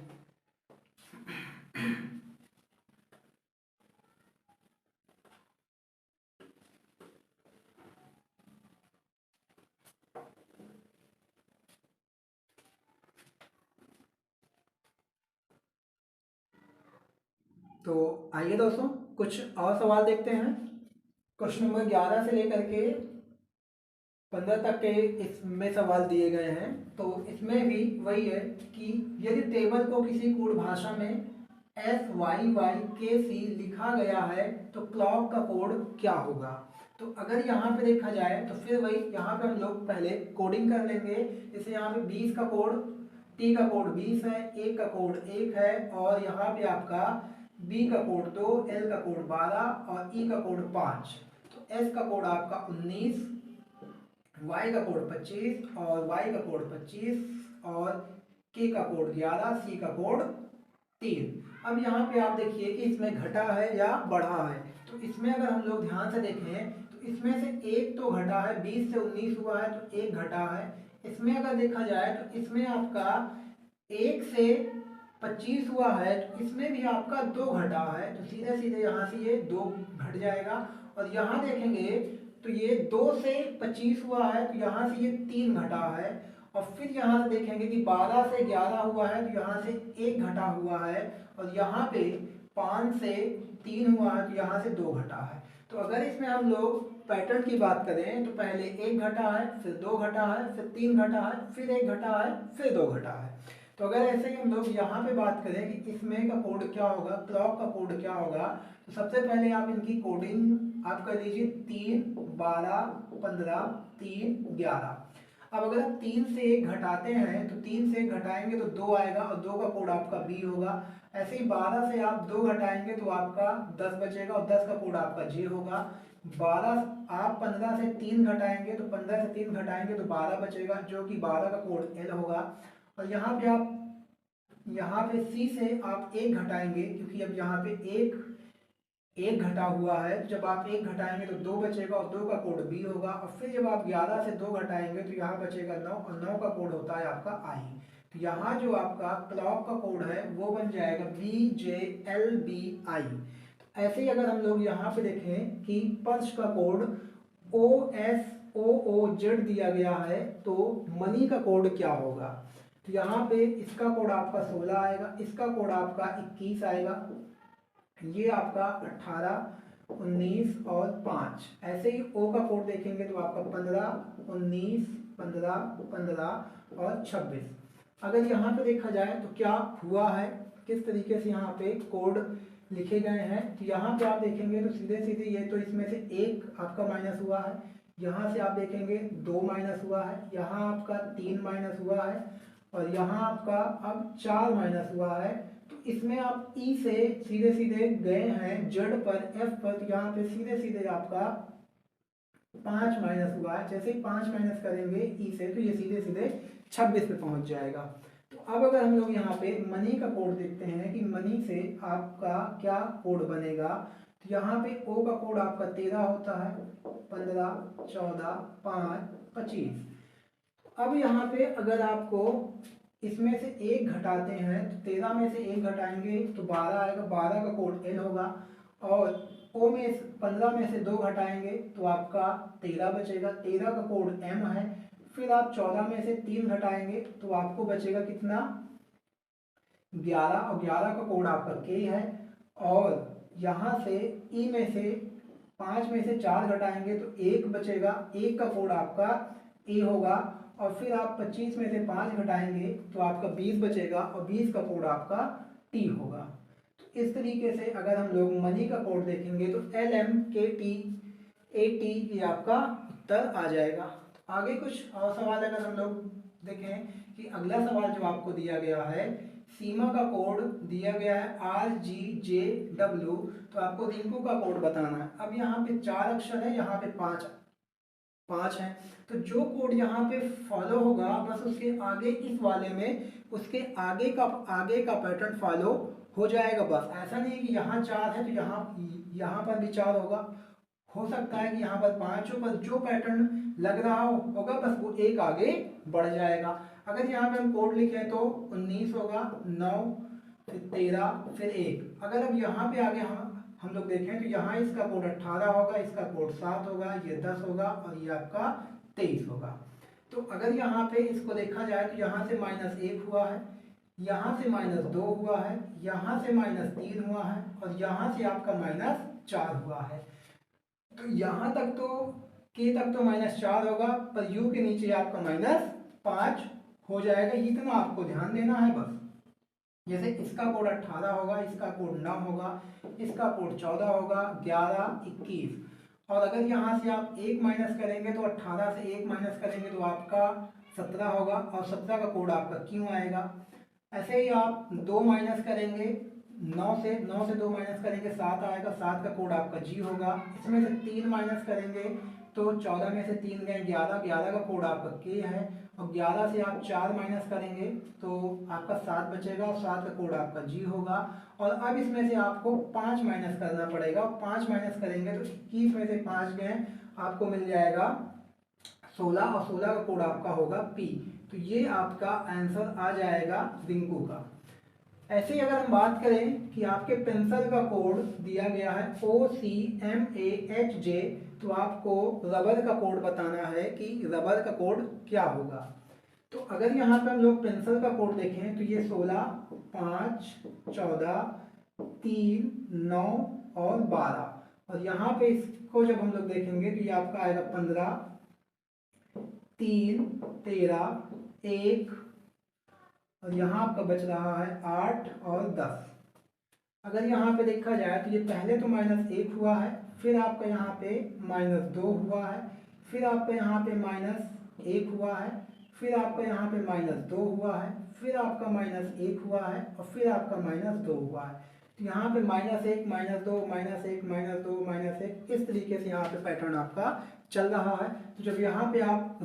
तो आइए दोस्तों कुछ और सवाल देखते हैं। क्वेश्चन नंबर 11 से लेकर के 15 तक के इसमें सवाल दिए गए हैं। तो इसमें भी वही है कि यदि टेबल को किसी कोड भाषा में SYYKC लिखा गया है तो क्लॉक का कोड क्या होगा। तो अगर यहाँ पे देखा जाए तो फिर वही यहाँ पे हम लोग पहले कोडिंग कर लेंगे। जैसे यहाँ पे 20 का कोड, T का कोड 20 है, A का कोड 1 है और यहाँ पे आपका B का कोड 2, L का कोड 12 और E का कोड 5। तो S का कोड आपका 19, Y का कोड 25 और Y का कोड 25 और K का कोड 11, C का कोड 3। अब यहाँ पे आप देखिए कि इसमें घटा है या बढ़ा है। तो इसमें अगर हम लोग ध्यान से देखें तो इसमें से एक तो घटा है, 20 से 19 हुआ है तो एक घटा है। इसमें अगर देखा जाए तो इसमें आपका 1 से 25 हुआ है तो इसमें भी आपका 2 घटा है। तो सीधे सीधे यहाँ से ये 2 घट जाएगा। और यहाँ देखेंगे तो ये 2 से 25 हुआ है तो यहाँ से ये 3 घटा है। और फिर यहाँ से देखेंगे कि 12 से 11 हुआ है तो यहाँ से 1 घटा हुआ है। और यहाँ पे 5 से 3 हुआ है तो यहाँ से 2 घटा है। तो अगर इसमें हम लोग पैटर्न की बात करें तो पहले 1 घटा है, फिर 2 घटा है, फिर 3 घटा है, फिर 1 घटा है, फिर 2 घटा है। तो अगर ऐसे ही हम लोग यहाँ पे बात करें कि इसमें का कोड क्या होगा, क्लॉक का कोड क्या होगा, तो सबसे पहले आप इनकी कोडिंग आप कर लीजिए 3, 12, 15, 3, 11। अब अगर आप 3 से 1 घटाते हैं तो 3 से 1 घटाएंगे तो 2 आएगा और 2 का कोड आपका B होगा। ऐसे ही 12 से आप 2 घटाएंगे तो आपका 10 बचेगा और 10 का कोड आपका J होगा। 12 आप 15 से 3 घटाएंगे तो 15 से 3 घटाएंगे तो 12 बचेगा जो कि 12 का कोड L होगा। और यहाँ पे आप यहाँ पे C से आप 1 घटाएंगे क्योंकि अब यहाँ पे एक घटा हुआ है। तो जब आप 1 घटाएंगे तो 2 बचेगा और 2 का कोड B होगा। और फिर जब आप 11 से 2 घटाएंगे तो यहाँ बचेगा 9 और 9 का कोड होता है आपका I। तो यहाँ जो आपका क्लॉक का कोड है वो बन जाएगा BJLBI। तो ऐसे ही अगर हम लोग यहाँ पे देखें कि पर्स का कोड OSOOZ दिया गया है तो मनी का कोड क्या होगा। तो यहाँ पे इसका कोड आपका 16 आएगा, इसका कोड आपका 21 आएगा, ये आपका 18, 19 और 5। ऐसे ही O का कोड देखेंगे तो आपका 15, 19, 15, 15 और 26। अगर यहाँ पे देखा जाए तो क्या हुआ है, किस तरीके से यहाँ पे कोड लिखे गए हैं। तो यहाँ पे आप देखेंगे तो सीधे सीधे ये तो इसमें से 1 आपका माइनस हुआ है, यहाँ से आप देखेंगे 2 माइनस हुआ है, यहाँ आपका 3 माइनस हुआ है और यहाँ आपका अब 4 माइनस हुआ है। तो इसमें आप ई से सीधे सीधे गए हैं जेड पर एफ पर, तो यहाँ पे सीधे सीधे आपका 5 माइनस हुआ है। जैसे ही 5 माइनस करेंगे ई से तो ये सीधे सीधे 26 पे पहुंच जाएगा। तो अब अगर हम लोग यहाँ पे मनी का कोड देखते हैं कि मनी से आपका क्या कोड बनेगा, तो यहाँ पे ओ का कोड आपका 13 होता है, 15, 14, 5, 25। अब यहाँ पे अगर आपको इसमें से एक घटाते हैं तो 13 में से एक घटाएंगे तो 12 आएगा, 12 का कोड एल होगा। और ओ में 15 में से 2 घटाएंगे तो आपका 13 बचेगा, 13 का कोड एम है। फिर आप 14 में से 3 घटाएंगे तो आपको बचेगा कितना, 11, और 11 का कोड आपका के है। और यहाँ से ई में से 5 में से 4 घटाएंगे तो 1 बचेगा, 1 का कोड आपका ए होगा। और फिर आप 25 में से 5 घटाएंगे तो आपका 20 बचेगा, और 20 का कोड आपका टी होगा। तो इस तरीके से अगर हम लोग मनी का कोड देखेंगे तो एल एम के टी ए टी ये आपका उत्तर आ जाएगा। तो आगे कुछ और सवाल अगर हम लोग देखें कि अगला सवाल जो आपको दिया गया है, सीमा का कोड दिया गया है RGJW, तो आपको रिंकू का कोड बताना है। अब यहाँ पे 4 अक्षर है, यहाँ पे 5 है। तो जो कोड यहाँ पे फॉलो होगा बस उसके आगे इस वाले में उसके आगे का पैटर्न फॉलो हो जाएगा। बस ऐसा नहीं कि यहाँ 4 है तो यहाँ पर भी 4 होगा। हो सकता है कि यहाँ पर 5 हो, पर जो पैटर्न लग रहा होगा बस वो एक आगे बढ़ जाएगा। अगर यहाँ पे हम कोड लिखें तो 19 होगा, 9, फिर 13, फिर 1। अगर अब यहाँ पे आगे हम लोग देखें तो यहाँ इसका कोड 18 होगा, इसका कोड 7 होगा, ये 10 होगा, और ये आपका 23 होगा। तो अगर यहाँ पे इसको देखा जाए तो यहाँ से -1 हुआ है, यहाँ से -2 हुआ है, यहाँ से -3 हुआ है, और यहाँ से आपका -4 हुआ है। तो यहाँ तक तो के तक तो -4 होगा, पर यू के नीचे आपका -5 हो जाएगा। इतना आपको ध्यान देना है बस। जैसे इसका कोड 18 होगा, इसका कोड 9 होगा, इसका कोड 14 होगा, 11, 21। और अगर यहाँ से आप 1 माइनस करेंगे तो 18 से 1 माइनस करेंगे तो आपका 17 होगा, और 17 का कोड आपका क्यों आएगा। ऐसे ही आप 2 माइनस करेंगे, 9 से 2 माइनस करेंगे 7 आएगा, 7 का कोड आपका जी होगा। इसमें से 3 माइनस करेंगे तो 14 में से 3 गए 11, 11 का कोड आपका के है। और 11 से आप 4 माइनस करेंगे तो आपका 7 बचेगा, और 7 का कोड आपका जी होगा। और अब इसमें से आपको 5 माइनस करना पड़ेगा, 5 माइनस करेंगे तो 21 में से 5 गए आपको मिल जाएगा 16, और 16 का कोड आपका होगा पी। तो ये आपका आंसर आ जाएगा रिंकू का। ऐसे ही अगर हम बात करें कि आपके पेंसिल का कोड दिया गया है OCMAHJ, तो आपको रबर का कोड बताना है कि रबर का कोड क्या होगा। तो अगर यहाँ पे हम लोग पेंसिल का कोड देखें तो ये 16, 5, 14, 3, 9 और 12। और यहाँ पे इसको जब हम लोग देखेंगे तो ये आपका आएगा 15, 3, 13, 1, और यहाँ आपका बच रहा है 8 और 10। अगर यहाँ पे देखा जाए तो ये पहले तो -1 हुआ है, फिर आपका यहाँ पे -2 हुआ है, फिर आपका यहाँ पे -1 हुआ है, फिर आपका यहाँ पे -2 हुआ है, फिर आपका -1 हुआ है, और फिर आपका -2 हुआ है। तो यहाँ पे -1, -2, -1, -2, -1, इस तरीके से यहाँ पे पैटर्न आपका चल रहा है। तो जब यहाँ पे आप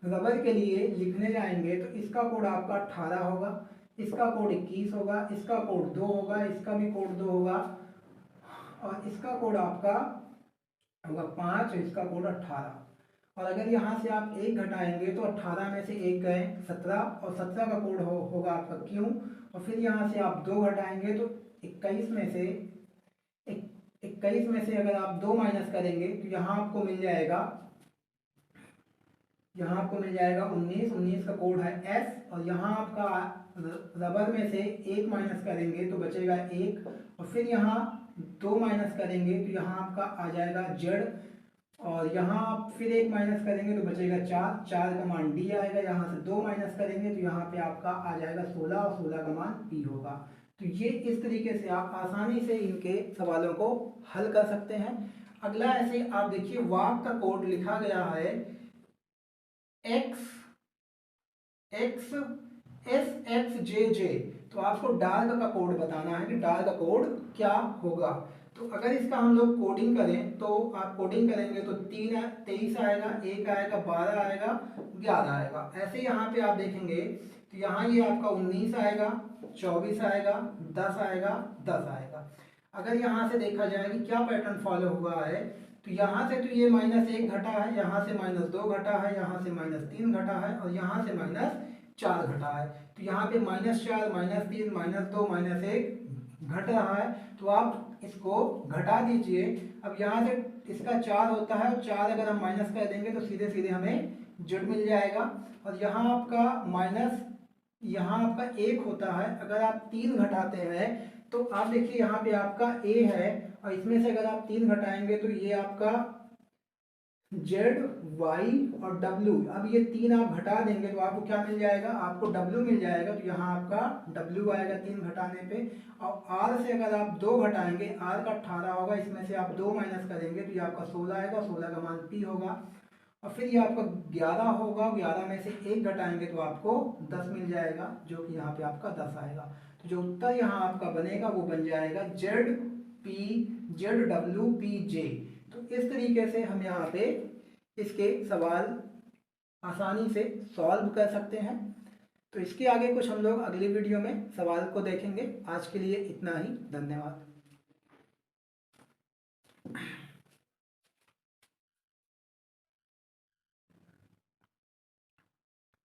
रबर के लिए लिखने जाएंगे तो इसका कोड आपका 18 होगा, इसका कोड 21 होगा, इसका कोड 2 होगा, इसका भी कोड 2 होगा, और इसका कोड आपका होगा 5, और इसका कोड 18। और अगर यहाँ से आप 1 घटाएंगे तो 18 में से 1 गए 17, और 17 का कोड होगा आपका क्यों। और फिर यहाँ से आप 2 घटाएंगे तो 21 में से अगर आप 2 माइनस करेंगे तो यहाँ आपको मिल जाएगा 19, 19 का कोड है एस। और यहाँ आपका रबर में से 1 माइनस करेंगे तो बचेगा 1, और फिर यहाँ 2 माइनस करेंगे तो यहाँ आपका आ जाएगा जेड। और यहाँ आप फिर 1 माइनस करेंगे तो बचेगा 4, 4 का मान डी आएगा। यहाँ से 2 माइनस करेंगे तो यहाँ पे आपका आ जाएगा 16, और 16 का मान पी होगा। तो ये इस तरीके से आप आसानी से इनके सवालों को हल कर सकते हैं। अगला ऐसे आप देखिए वाक का कोड लिखा गया है x एक्स एस एक्स जे जे। तो आपको डार्क का कोड बताना है कि डार्क का कोड क्या होगा। तो अगर इसका हम लोग कोडिंग करें तो आप कोडिंग करेंगे तो 23 आएगा, 1 आएगा, 12 आएगा, 11 आएगा। ऐसे यहाँ पे आप देखेंगे तो यहाँ ये आपका 19 आएगा, 24 आएगा, 10 आएगा, 10 आएगा। अगर यहाँ से देखा जाए कि क्या पैटर्न फॉलो हुआ है तो यहाँ से तो ये -1 घटा है, यहाँ से -2 घटा है, यहाँ से -3 घटा है और यहाँ से -4 घटा है। तो यहाँ पे -4, -3, -2, -1 घट रहा है। तो आप इसको घटा दीजिए। अब यहाँ से इसका 4 होता है और 4 अगर हम माइनस कर देंगे तो सीधे सीधे हमें जेड मिल जाएगा। और यहाँ आपका माइनस, यहाँ आपका 1 होता है। अगर आप 3 घटाते हैं तो आप देखिए यहाँ पे आपका ए है और इसमें से अगर आप 3 घटाएंगे तो ये आपका जेड, वाई और डब्ल्यू। अब ये 3 आप घटा देंगे तो आपको क्या मिल जाएगा, आपको डब्ल्यू मिल जाएगा। तो यहाँ आपका डब्ल्यू आएगा 3 घटाने पे। और आर से अगर आप 2 घटाएंगे, आर का 18 होगा, इसमें से आप 2 माइनस करेंगे तो ये आपका 16 आएगा, 16 का मान पी होगा। और फिर ये आपका 11 होगा, 11 में से 1 घटाएंगे तो आपको 10 मिल जाएगा, जो कि यहाँ पे आपका 10 आएगा। तो जो उत्तर यहाँ आपका बनेगा वो बन जाएगा जेड डब्ल्यू पी जे। तो इस तरीके से हम यहाँ पे इसके सवाल आसानी से सॉल्व कर सकते हैं। तो इसके आगे कुछ हम लोग अगली वीडियो में सवाल को देखेंगे। आज के लिए इतना ही, धन्यवाद।